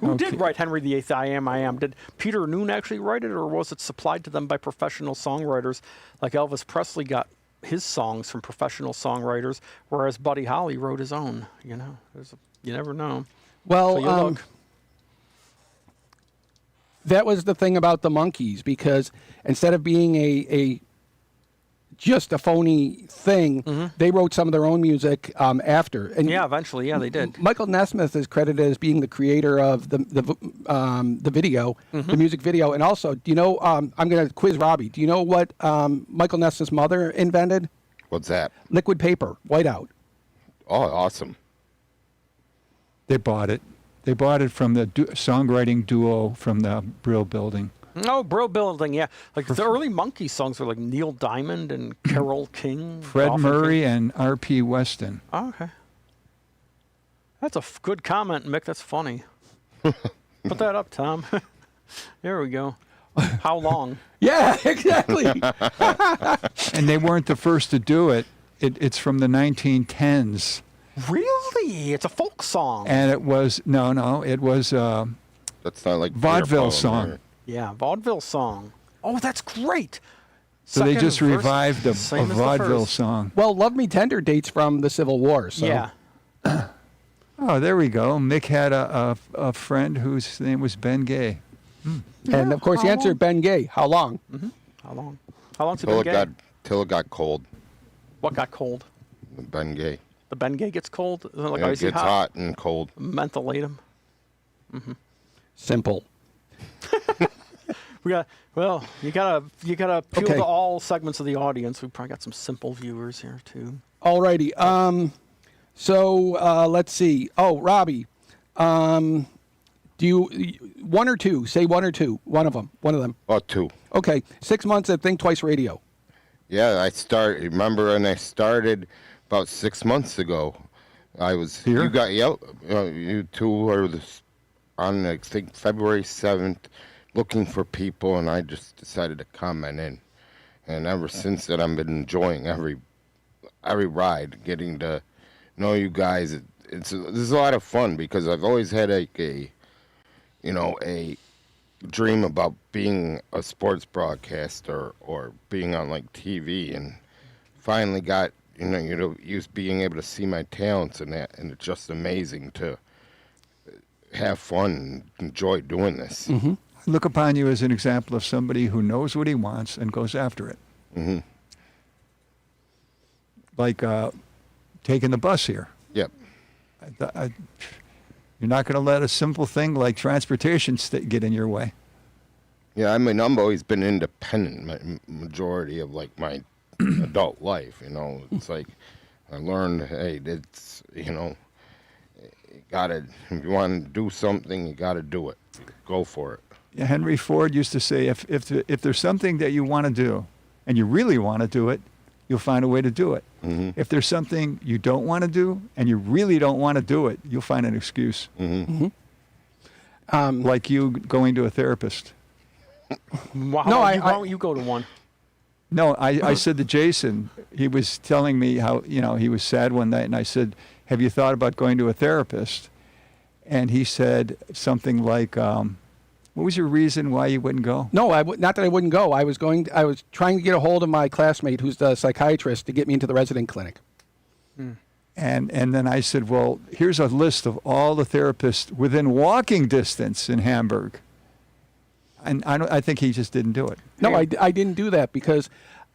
Who Okay. did write Henry VIII, I Am? Did Peter Noon actually write it, or was it supplied to them by professional songwriters like Elvis Presley got his songs from professional songwriters, whereas Buddy Holly wrote his own? You know, you never know. Well, So you look. that was the thing about the Monkees, because instead of being a just a phony thing, they wrote some of their own music after. And Yeah, eventually, yeah, they did. Michael Nesmith is credited as being the creator of the video, the music video, and also, do you know? I'm going to quiz Robbie. Do you know what Michael Nesmith's mother invented? What's that? Liquid paper, whiteout. Oh, awesome. They bought it. They bought it from the songwriting duo from the Brill Building. Oh, Brill Building, yeah. Like the early Monkey songs were like Neil Diamond and Carole King. Fred Dolphin Murray King. and R.P. Weston. Oh, okay. That's a good comment, Mick. That's funny. Put that up, Tom. There we go. How long? Yeah, exactly. And they weren't the first to do it. It's from the 1910s. Really? It's a folk song. And it was, it was That's not like vaudeville beer song. or- Yeah, vaudeville song. Oh, that's great. So they Second just verse, revived a same as the vaudeville first. song. Well, Love Me Tender dates from the Civil War. So. Yeah. Oh, there we go. Mick had a friend whose name was Ben Gay. And of course, the answer, Ben Gay. How long? How long? How long's it Till been it gay? got till it got cold. What got cold? Ben Gay. The Ben Gay gets cold? Isn't it like Yeah, it icy gets hot and cold. Mentholatum. Simple. You gotta appeal Okay. to all segments of the audience. We probably got some simple viewers here too. Alrighty. So let's see. Oh, Robbie, do you one or two? Say one or two. One of them. One of them. Oh, 2. Okay. 6 months at Think Twice Radio. Yeah, remember when I started about 6 months ago? I was Here? you two were on I think February 7th looking for people, and I just decided to comment in. And ever since then, I've been enjoying every ride, getting to know you guys. This is a lot of fun because I've always had a dream about being a sports broadcaster or being on like TV, and finally got being able to see my talents in that, and it's just amazing to have fun and enjoy doing this. Mm-hmm. I look upon you as an example of somebody who knows what he wants and goes after it. Mm-hmm. Like taking the bus here. Yep. You're not going to let a simple thing like transportation get in your way. Yeah, I mean, I've always been independent majority of like my adult life. It's like I learned, hey, it's you gotta, if you want to do something, you gotta do it. Go for it. Yeah, Henry Ford used to say, if there's something that you want to do, and you really want to do it, you'll find a way to do it. Mm-hmm. If there's something you don't want to do, and you really don't want to do it, you'll find an excuse. Mm-hmm. Like you going to a therapist. Why No, why don't you go to one? No, I said to Jason, he was telling me how, he was sad one night, and I said, have you thought about going to a therapist? And he said something like, what was your reason why you wouldn't go? No, not that I wouldn't go. I was trying to get a hold of my classmate who's the psychiatrist to get me into the resident clinic. And then I said, well, here's a list of all the therapists within walking distance in Hamburg. And I think he just didn't do it. No, I didn't do that because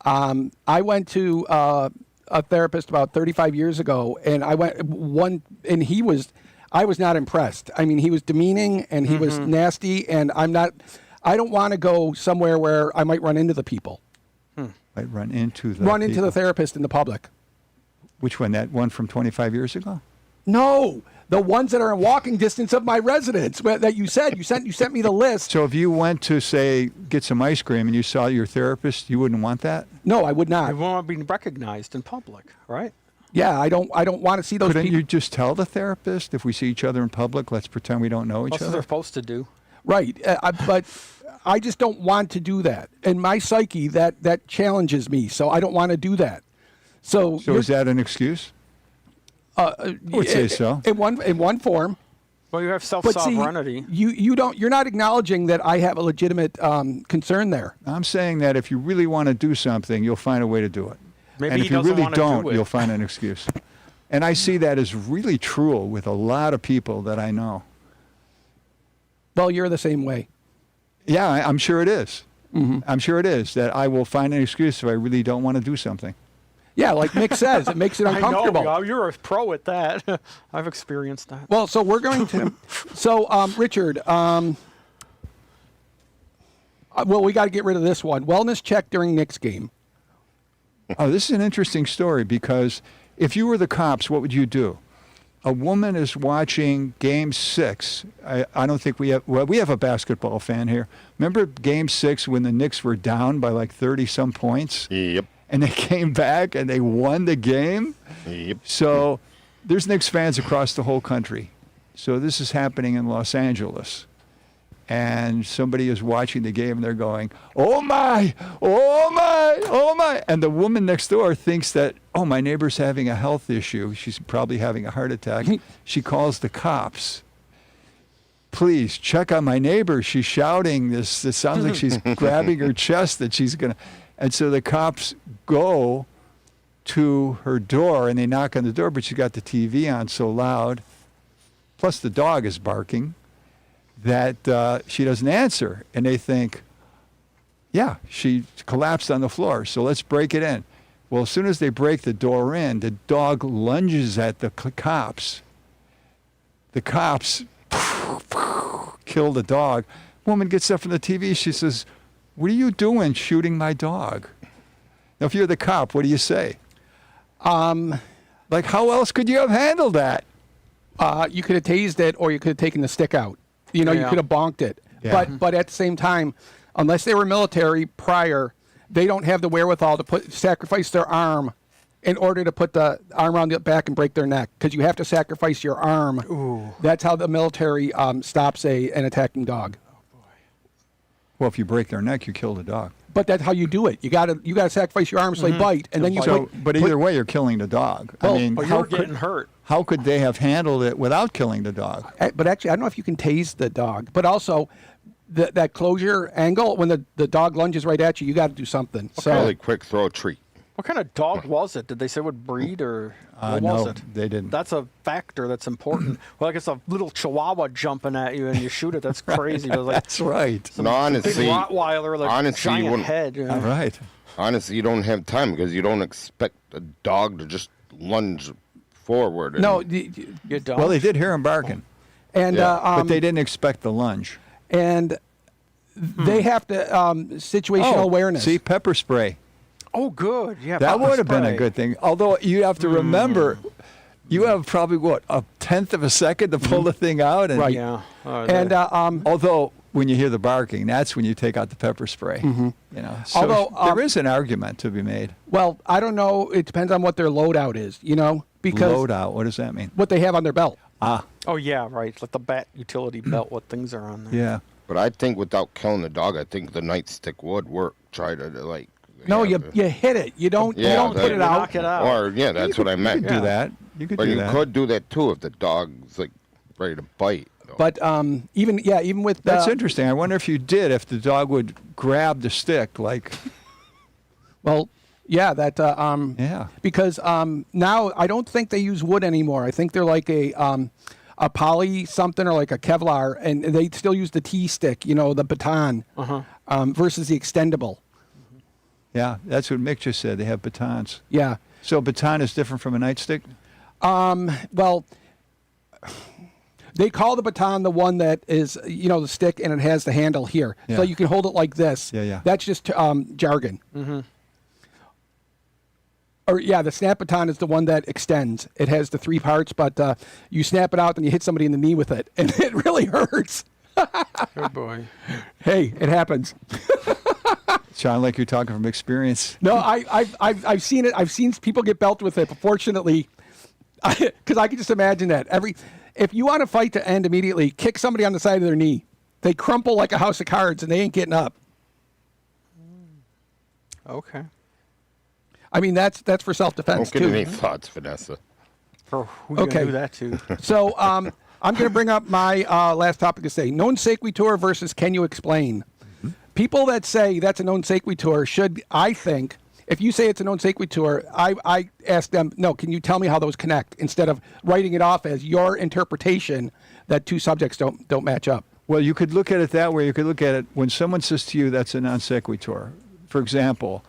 I went to a therapist about 35 years ago, and I was not impressed. I mean, he was demeaning and he was nasty, and I don't want to go somewhere where I might run into the people. I'd run into the therapist in the public. Which one? That one from 25 years ago? No, the ones that are in walking distance of my residence that you said. You sent me the list. So if you went to, say, get some ice cream and you saw your therapist, you wouldn't want that? No, I would not. You want to be recognized in public, right? Yeah, I don't want to see those Couldn't people. you just tell the therapist, if we see each other in public, let's pretend we don't know each That's what other? they're supposed to do. Right, but I just don't want to do that. In my psyche, that challenges me, so I don't want to do that. So is that an excuse? I would say so. In one form. Well, you have But see, self-sovereignty. you're not acknowledging that I have a legitimate concern there. I'm saying that if you really want to do something, you'll find a way to do it. Maybe and he if you doesn't really want to do don't, it. you'll find an excuse. And I see that as really true with a lot of people that I know. Well, you're the same way. Yeah, I'm sure it is. Mm-hmm. I'm sure it is that I will find an excuse if I really don't want to do something. Yeah, like Mick says, it makes it uncomfortable. I know, you're a pro at that. I've experienced that. Well, so we're going to. So, Richard, well, we got to get rid of this one. Wellness check during Knicks game. Oh, this is an interesting story because if you were the cops, what would you do? A woman is watching Game 6. I don't think we have. Well, we have a basketball fan here. Remember Game 6 when the Knicks were down by like 30-some points? Yep. And they came back and they won the game? Yep. So there's Knicks fans across the whole country. So this is happening in Los Angeles. And somebody is watching the game and they're going, oh my, oh my, oh my. And the woman next door thinks that, oh, my neighbor's having a health issue. She's probably having a heart attack. She calls the cops. Please check on my neighbor. She's shouting this. It sounds like she's grabbing her chest that she's going to. And so the cops go to her door and they knock on the door, but she's got the TV on so loud, plus the dog is barking, that she doesn't answer. And they think, yeah, she collapsed on the floor, so let's break it in. Well, as soon as they break the door in, the dog lunges at the cops. The cops kill the dog. Woman gets up from the TV. She says, what are you doing shooting my dog? Now, if you're the cop, what do you say? Like, how else could you have handled that? You could have tased it, or you could have taken the stick out. You know, you Yeah. could have bonked it. Yeah. But at the same time, unless they were military prior, they don't have the wherewithal to sacrifice their arm in order to put the arm around the back and break their neck, because you have to sacrifice your arm. Ooh. That's how the military stops an attacking dog. Well, if you break their neck, you kill the dog. But that's how you do it. You gotta sacrifice your arm so they bite, and then you So, put, but either way, you're killing the dog. Well, I mean, But how you're could, getting hurt. how could they have handled it without killing the dog? But actually, I don't know if you can tase the dog. But also, that closure angle, when the dog lunges right at you, you got to do something. So Really quick throw treat. What kind of dog was it? Did they say what breed or what was no, it? they didn't. That's a factor that's important. Well, like it's a little Chihuahua jumping at you and you shoot it. That's crazy. But like That's right. No, big honestly, Rottweiler, like honestly, you giant wouldn't- head. You know? All right. honestly, you don't have time because you don't expect a dog to just lunge forward. And, no, You don't. Well, they did hear him barking, and Yeah. but they didn't expect the lunge. and they have to situational awareness. See, pepper spray. Oh, good. Yeah, That pepper would have been a spray. good thing. Although you have to remember, you have probably, what, a tenth of a second to pull the thing out? And, Right. Yeah. And Although, when you hear the barking, that's when you take out the pepper spray. You know, so Although, there is an argument to be made. well, I don't know. It depends on what their loadout is. You know, because Loadout, what does that mean? what they have on their belt. Ah, oh yeah, right. Like the bat utility belt. What things are on there? yeah. But I think without killing the dog, I think the nightstick would work. Try to like. No, have you a- hit it. You don't Yeah, put it that- out. Knock it out. Or yeah, that's what I You meant. could do that. You could But do you that. could do that too if the dog's like ready to bite. though. But even with That's interesting. I wonder if you did, if the dog would grab the stick, like, Well, yeah, that yeah. because now I don't think they use wood anymore. I think they're like a poly something or like a Kevlar, and they still use the T stick, you know, the baton, versus the extendable. Yeah, that's what Mick just said. They have batons. Yeah. So baton is different from a nightstick? Well, they call the baton the one that is, you know, the stick and it has the handle here, Yeah. so you can hold it like this. Yeah, yeah. That's just jargon. Mm-hmm. Or yeah, the snap baton is the one that extends. It has the 3 parts, but you snap it out and you hit somebody in the knee with it, and it really hurts. Oh boy. Hey, it happens. Sound like you're talking from experience. No, I've seen it. I've seen people get belted with it. But fortunately, because I can just imagine that if you want a fight to end immediately, kick somebody on the side of their knee. They crumple like a house of cards, and they ain't getting up. Okay. I mean, that's for self-defense Don't get too. any thoughts, Vanessa. For who you Okay. gonna do that to? So I'm going to bring up my last topic to say: non sequitur versus can you explain? People that say that's a non sequitur should, I think, if you say it's a non sequitur, I ask them, no, can you tell me how those connect, instead of writing it off as your interpretation that two subjects don't match up. Well, you could look at it that way. You could look at it when someone says to you that's a non sequitur. For example,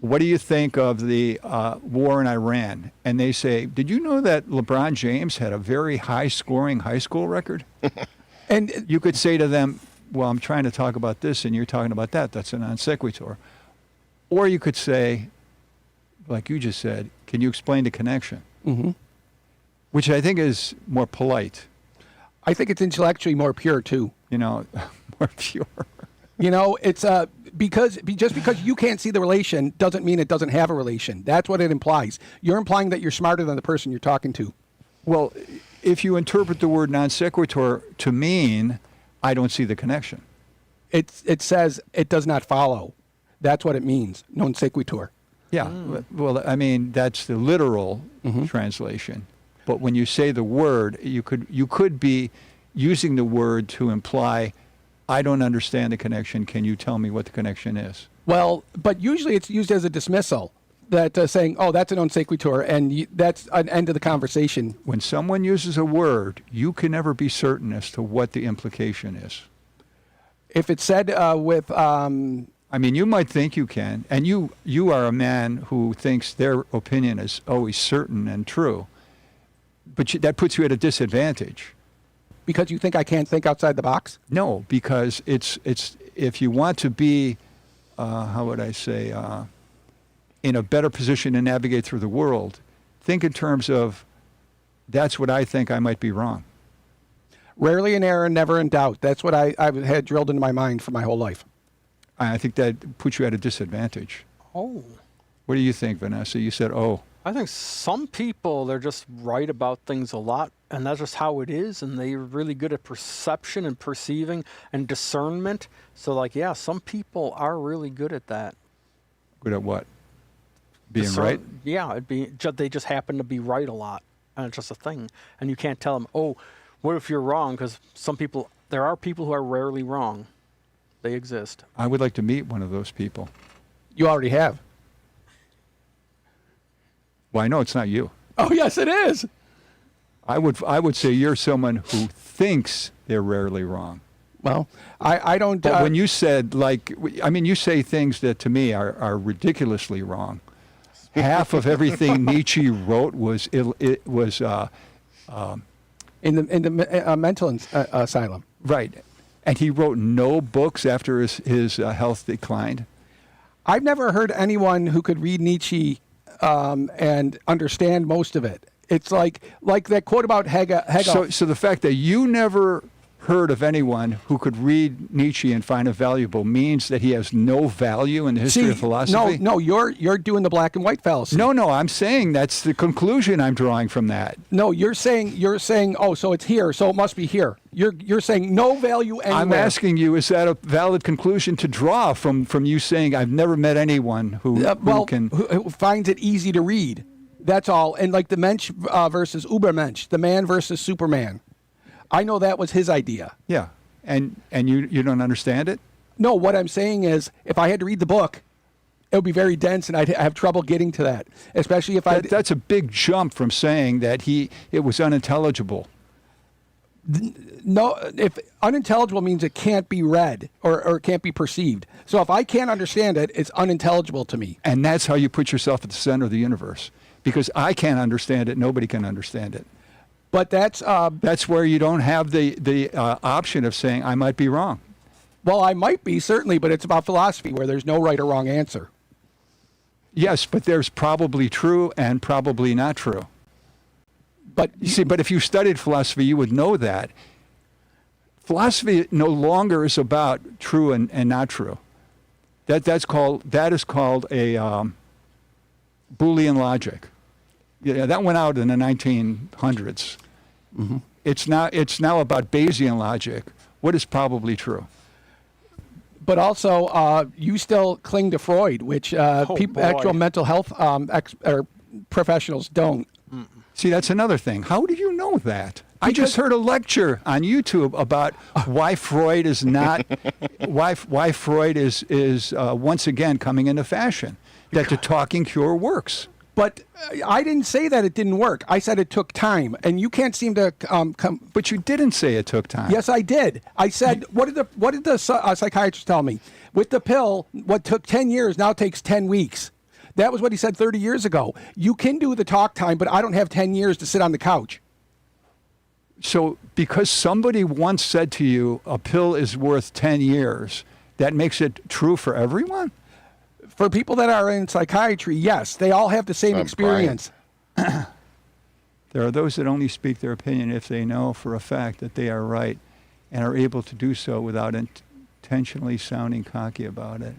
what do you think of the war in Iran? And they say, did you know that LeBron James had a very high-scoring high school record? And You could say to them, well, I'm trying to talk about this, and you're talking about that. That's a non sequitur. Or you could say, like you just said, can you explain the connection? Mm-hmm. Which I think is more polite, I think it's intellectually more pure too. you know, more pure. You know, it's just because you can't see the relation doesn't mean it doesn't have a relation. That's what it implies. You're implying that you're smarter than the person you're talking to. Well, if you interpret the word non sequitur to mean I don't see the connection. It says it does not follow. That's what it means. Non sequitur. Yeah. Well, I mean, that's the literal translation. But when you say the word, you could be using the word to imply I don't understand the connection. Can you tell me what the connection is? Well, but usually it's used as a dismissal. That saying, "Oh, that's a non sequitur," and that's an end of the conversation. When someone uses a word, you can never be certain as to what the implication is. If it's said with, I mean, you might think you can, and you are a man who thinks their opinion is always certain and true, but that puts you at a disadvantage. because you think I can't think outside the box. No, because it's if you want to be, how would I say, in a better position to navigate through the world, think in terms of, that's what I think, I might be wrong. Rarely in error, never in doubt. That's what I've had drilled into my mind for my whole life. I think that puts you at a disadvantage. Oh. What do you think, Vanessa? You said, oh. I think some people, they're just right about things a lot, and that's just how it is, and they're really good at perception and perceiving and discernment. So, like, yeah, some people are really good at that. Good at what? Being Discern- right? Yeah, they just happen to be right a lot, and it's just a thing. And you can't tell them, oh, what if you're wrong? Because there are people who are rarely wrong. They exist. I would like to meet one of those people. You already have. Well, I know it's not you. Oh, yes, it is. I would say you're someone who thinks they're rarely wrong. Well, I don't. But when you said, like, I mean, you say things that to me are ridiculously wrong. Half of everything Nietzsche wrote was in the mental asylum. right, and he wrote no books after his health declined. I've never heard anyone who could read Nietzsche and understand most of it. It's like that quote about Hegel. So the fact that you never heard of anyone who could read Nietzsche and find it valuable means that he has no value in the history of philosophy? No, you're doing the black and white fallacy. No, I'm saying that's the conclusion I'm drawing from that. No, you're saying, oh, so it's here, so it must be here. You're saying no value anywhere. I'm asking you, is that a valid conclusion to draw from you saying I've never met anyone who who finds it easy to read? That's all. And like the Mensch versus Ubermensch, the man versus Superman. I know that was his idea. Yeah, and you don't understand it? No, what I'm saying is, if I had to read the book, it would be very dense, and I'd have trouble getting to that. Especially if that's a big jump from saying that it was unintelligible. No, if unintelligible means it can't be read or it can't be perceived. So if I can't understand it, it's unintelligible to me. And that's how you put yourself at the center of the universe. Because I can't understand it, nobody can understand it. But that's where you don't have the option of saying I might be wrong. Well, I might be, certainly, but it's about philosophy where there's no right or wrong answer. Yes, but there's probably true and probably not true. But you see, but if you studied philosophy, you would know that. Philosophy no longer is about true and not true. That is called a Boolean logic. Yeah, that went out in the 1900s. Mm-hmm. It's now about Bayesian logic. What is probably true? But also, you still cling to Freud, which actual mental health professionals don't. See, that's another thing. How do you know that? I just heard a lecture on YouTube about why Freud is not, why Freud is once again coming into fashion. That the talking cure works. But I didn't say that it didn't work. I said it took time, and you can't seem to come. But you didn't say it took time. Yes, I did. I said, what did the psychiatrist tell me? With the pill, what took 10 years now takes 10 weeks. That was what he said 30 years ago. You can do the talk time, but I don't have 10 years to sit on the couch. So because somebody once said to you, a pill is worth 10 years, that makes it true for everyone? For people that are in psychiatry, yes. They all have the same experience. There are those that only speak their opinion if they know for a fact that they are right and are able to do so without intentionally sounding cocky about it.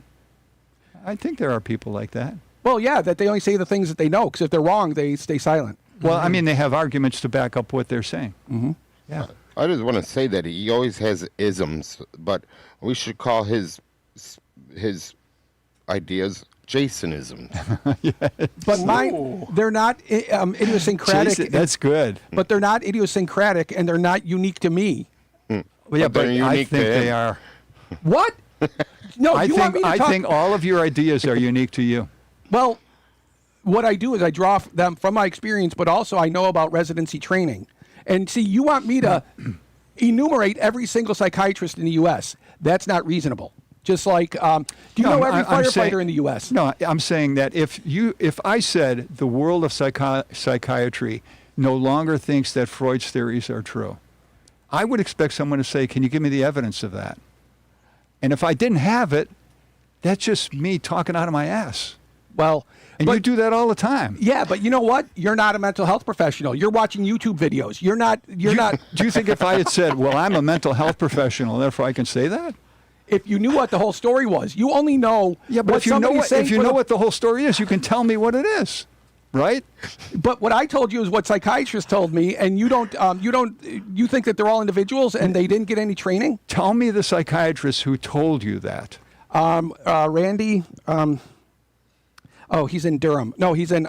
I think there are people like that. Well, yeah, that they only say the things that they know, because if they're wrong, they stay silent. Well, I mean, they have arguments to back up what they're saying. Mm-hmm. Yeah. I just want to say that he always has isms, but we should call his ideas Jasonisms. But mine, they're not idiosyncratic. Jason, that's good. But they're not idiosyncratic, and they're not unique to me. Well, yeah, but I think they are. What? No, I think all of your ideas are unique to you. Well, what I do is I draw them from my experience, but also I know about residency training. And see, you want me to enumerate every single psychiatrist in the U.S. That's not reasonable. Just like, do you know every firefighter in the U.S.? No, I'm saying that if I said the world of psychiatry no longer thinks that Freud's theories are true, I would expect someone to say, can you give me the evidence of that? And if I didn't have it, that's just me talking out of my ass. Well, And but, you do that all the time. yeah, but you know what? You're not a mental health professional. You're watching YouTube videos. You're not. You're not. Do you think if I had said, well, I'm a mental health professional, therefore I can say that? If you knew what the whole story was, you only know Yeah, but what if you know somebody's what, saying if you for know the- what the whole story is, you can tell me what it is, right? But what I told you is what psychiatrists told me, and you don't. You think that they're all individuals and they didn't get any training. Tell me the psychiatrist who told you that. Randy. Oh, he's in Durham. No, he's in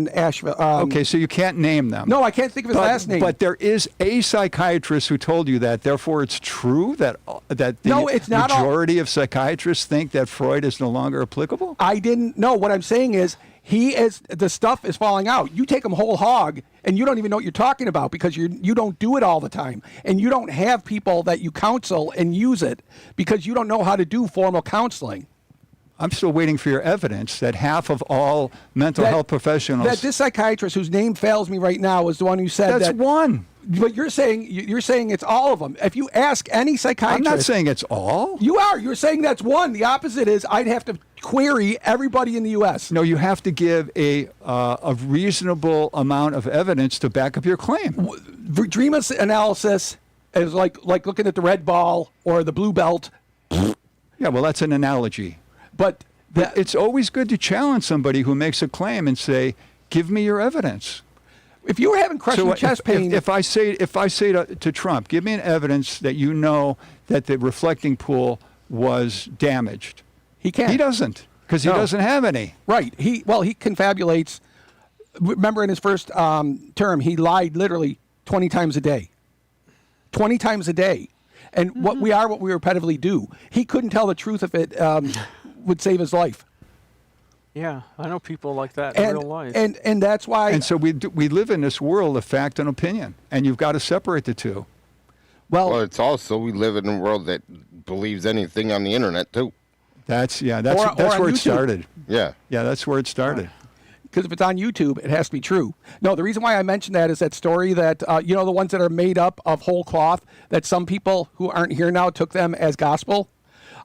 Asheville. Okay, so you can't name them. No, I can't think of his last name. But there is a psychiatrist who told you that. Therefore, it's true that the No, it's not all- majority of psychiatrists think that Freud is no longer applicable. I didn't know. What I'm saying is the stuff is falling out. You take him whole hog and you don't even know what you're talking about because you don't do it all the time. And you don't have people that you counsel and use it because you don't know how to do formal counseling. I'm still waiting for your evidence that half of all mental health professionals. That this psychiatrist whose name fails me right now is the one who said that's that. one. But you're saying it's all of them. If you ask any psychiatrist, I'm not saying it's all. you are. You're saying that's one. The opposite is I'd have to query everybody in the U.S. No, you have to give a reasonable amount of evidence to back up your claim. Dream analysis is like looking at the red ball or the blue belt. Yeah, well, that's an analogy. But It's always good to challenge somebody who makes a claim and say, "Give me your evidence." if you were having crushing chest pain, if I say to Trump, "Give me an evidence that you know that the reflecting pool was damaged," he can't. he doesn't because he No. doesn't have any. Right. He confabulates. Remember, in his first term, he lied literally 20 times a day. 20 times a day. And what we repetitively do. He couldn't tell the truth if it would save his life. Yeah, I know people like that in real life. And that's why. And so we live in this world of fact and opinion, and you've got to separate the two. Well, it's also we live in a world that believes anything on the internet too. That's Or that's on where it YouTube. started. Yeah. Yeah, that's where it started. Because if it's on YouTube, it has to be true. No, the reason why I mentioned that is that story that, the ones that are made up of whole cloth, that some people who aren't here now took them as gospel.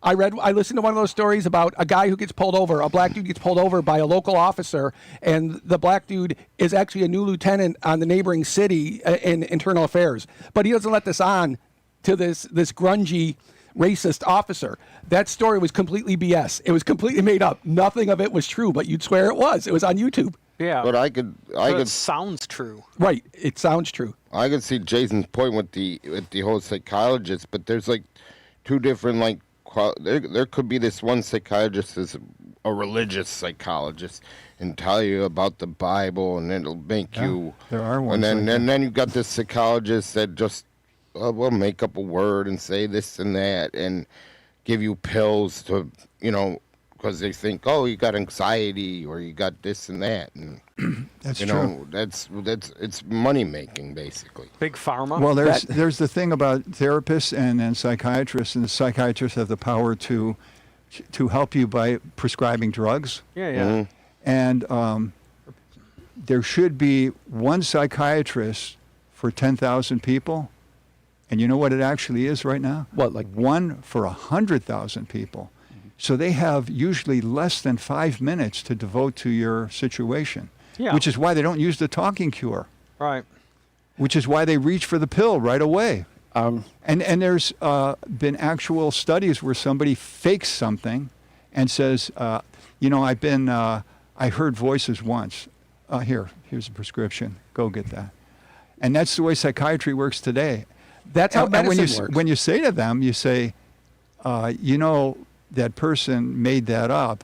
I listened to one of those stories about a guy who gets pulled over, a black dude gets pulled over by a local officer, and the black dude is actually a new lieutenant on the neighboring city in internal affairs. But he doesn't let this on to this grungy, racist officer. That story was completely BS. It was completely made up. Nothing of it was true, but you'd swear it was. It was on YouTube. yeah, But I but could it sounds true. Right. It sounds true. see Jason's point with the whole psychologist, but there's like two different there could be this one psychiatrist is a religious psychologist and tell you about the Bible and it'll make you. there are ones And like then you've got this psychologist that just will make up a word and say this and that and give you pills to because they think, oh, you got anxiety or you got this and that, and That's you true. know that's it's money making basically. Big pharma. Well, there's the thing about therapists and psychiatrists, and the psychiatrists have the power to help you by prescribing drugs. yeah, yeah. And there should be one psychiatrist for 10,000 people. And you know what it actually is right now? What, like- one for 100,000 people. So they have usually less than 5 minutes to devote to your situation, Yeah. which is why they don't use the talking cure, Right. which is why they reach for the pill right away. And there's been actual studies where somebody fakes something and says, I heard voices once. Here's a prescription. Go get that. And that's the way psychiatry works today. That's how And medicine works. when you say to them, you say, that person made that up.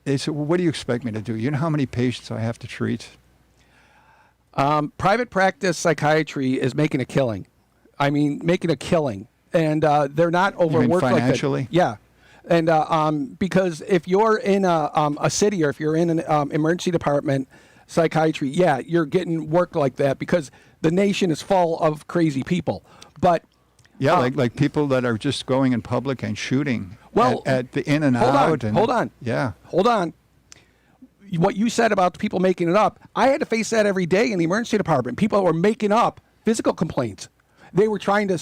They say, well, what do you expect me to do? You know how many patients I have to treat? Private practice psychiatry is making a killing. I mean, making a killing. And they're not overworked like that. financially? Yeah. And because if you're in a city or if you're in an emergency department psychiatry, yeah, you're getting worked like that because the nation is full of crazy people. But Yeah, like people that are just going in public and shooting Well, at the in and hold out. on, hold on. Yeah. Hold on. What you said about the people making it up, I had to face that every day in the emergency department. People were making up physical complaints. They were trying to,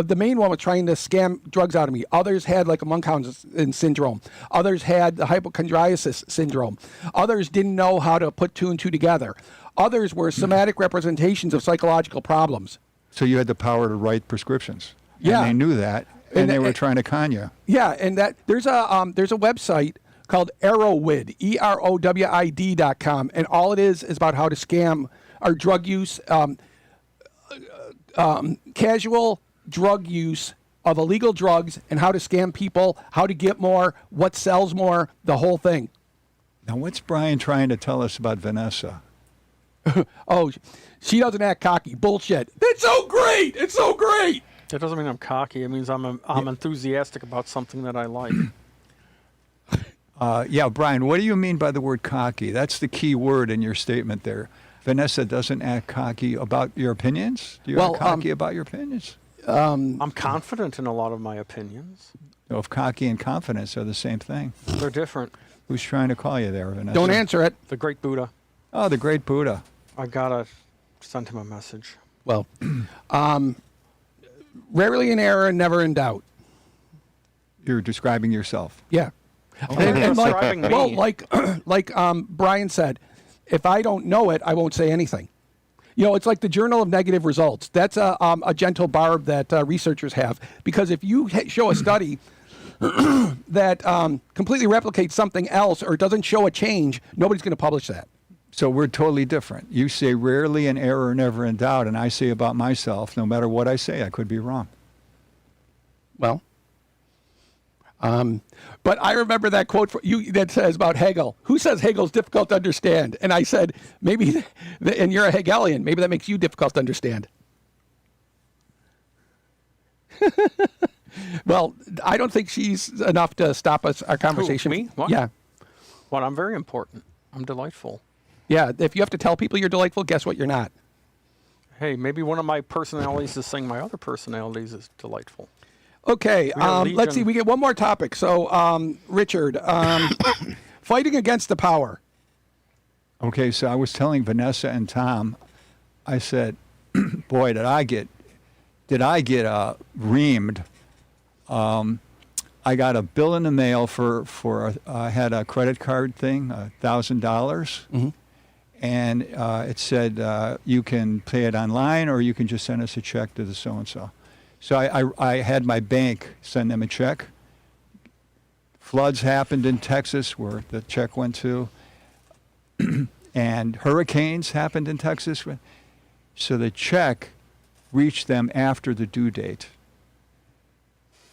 the main one was trying to scam drugs out of me. Others had like a Munchausen syndrome. Others had the hypochondriasis syndrome. Others didn't know how to put two and two together. Others were somatic representations of psychological problems. So you had the power to write prescriptions. Yeah. And they knew that, and they were trying to con you. Yeah, and that there's a website called Arrowid, EROWID.com, and all it is about how to scam or drug use, casual drug use of illegal drugs, and how to scam people, how to get more, what sells more, the whole thing. Now, what's Brian trying to tell us about Vanessa? Oh, she doesn't act cocky. Bullshit. It's so great. It's so great. That doesn't mean I'm cocky. It means I'm enthusiastic about something that I like. Yeah, Brian, what do you mean by the word cocky? That's the key word in your statement there. Vanessa doesn't act cocky about your opinions? Do you act cocky about your opinions? I'm confident in a lot of my opinions. So if cocky and confidence are the same thing. They're different. Who's trying to call you there, Vanessa? Don't answer it. The great Buddha. Oh, the great Buddha. I gotta send him a message. Well, rarely in error, never in doubt. You're describing yourself. Yeah. You're like, describing me. well, like Brian said, if I don't know it, I won't say anything. You know, it's like the Journal of Negative Results. That's a gentle barb that researchers have, because if you show a study that completely replicates something else or doesn't show a change, nobody's going to publish that. So we're totally different. You say rarely in error, never in doubt, and I say about myself, no matter what I say, I could be wrong. Well, but I remember that quote for you that says about Hegel. Who says Hegel's difficult to understand? And I said, maybe, and you're a Hegelian, maybe that makes you difficult to understand. Well, I don't think she's enough to stop our conversation. me? What? Yeah. Well, I'm very important. I'm delightful. Yeah. If you have to tell people you're delightful, guess what? You're not. Hey, maybe one of my personalities is saying my other personalities is delightful. Okay. got a Let's see. legion. We get one more topic. So, Richard, fighting against the power. Okay, so I was telling Vanessa and Tom, I said, boy, did I get reamed. I got a bill in the mail for I had a credit card thing, $1,000, and it said you can pay it online or you can just send us a check to the so and so. So I had my bank send them a check. Floods happened in Texas where the check went to, and hurricanes happened in Texas. So the check reached them after the due date.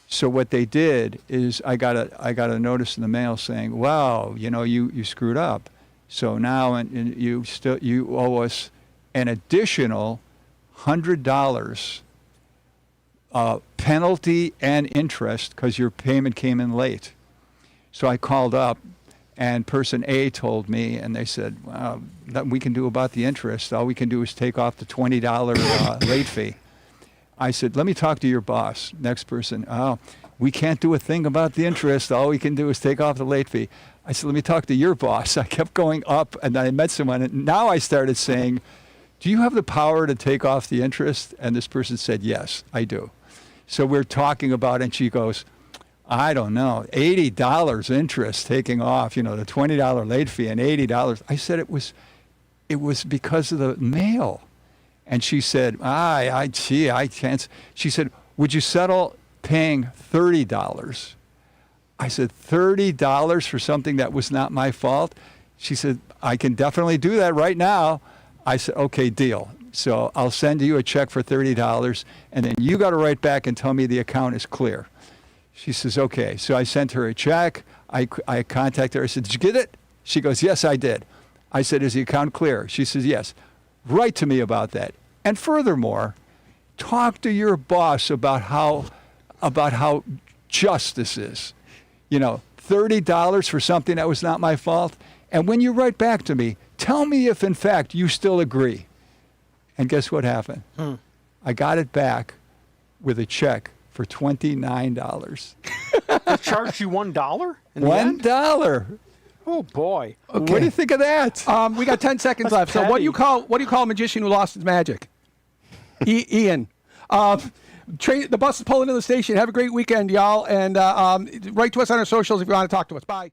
So what they did is I got a notice in the mail saying, "Wow, you screwed up. So now and you owe us an additional $100 penalty and interest because your payment came in late." So I called up, and person A told me, and they said, "Wow, nothing we can do about the interest. All we can do is take off the $20 late fee." I said, "Let me talk to your boss." Next person, "Oh, we can't do a thing about the interest. All we can do is take off the late fee." I said, "Let me talk to your boss." I kept going up, and then I met someone, and now I started saying, "Do you have the power to take off the interest?" And this person said, "Yes, I do." So we're talking about it, and she goes, "I don't know, $80 interest taking off, the $20 late fee and $80. I said it was because of the mail. And she said, I can't. She said, "Would you settle paying $30? I said, $30 for something that was not my fault? She said, "I can definitely do that right now." I said, "Okay, deal. So I'll send you a check for $30, and then you got to write back and tell me the account is clear." She says, "Okay." So I sent her a check. I contacted her. I said, "Did you get it?" She goes, "Yes, I did." I said, "Is the account clear?" She says, "Yes." Write to me about that. And furthermore, talk to your boss about how just this is. $30 for something that was not my fault. And when you write back to me, tell me if in fact you still agree. And guess what happened? I got it back with a check for $29. They charged you $1 in the end? $1. Oh boy. What do you think of that? We got 10 seconds left. That's So what do you petty. call a magician who lost his magic? Ian. The bus is pulling into the station. Have a great weekend, y'all. And write to us on our socials if you want to talk to us. Bye.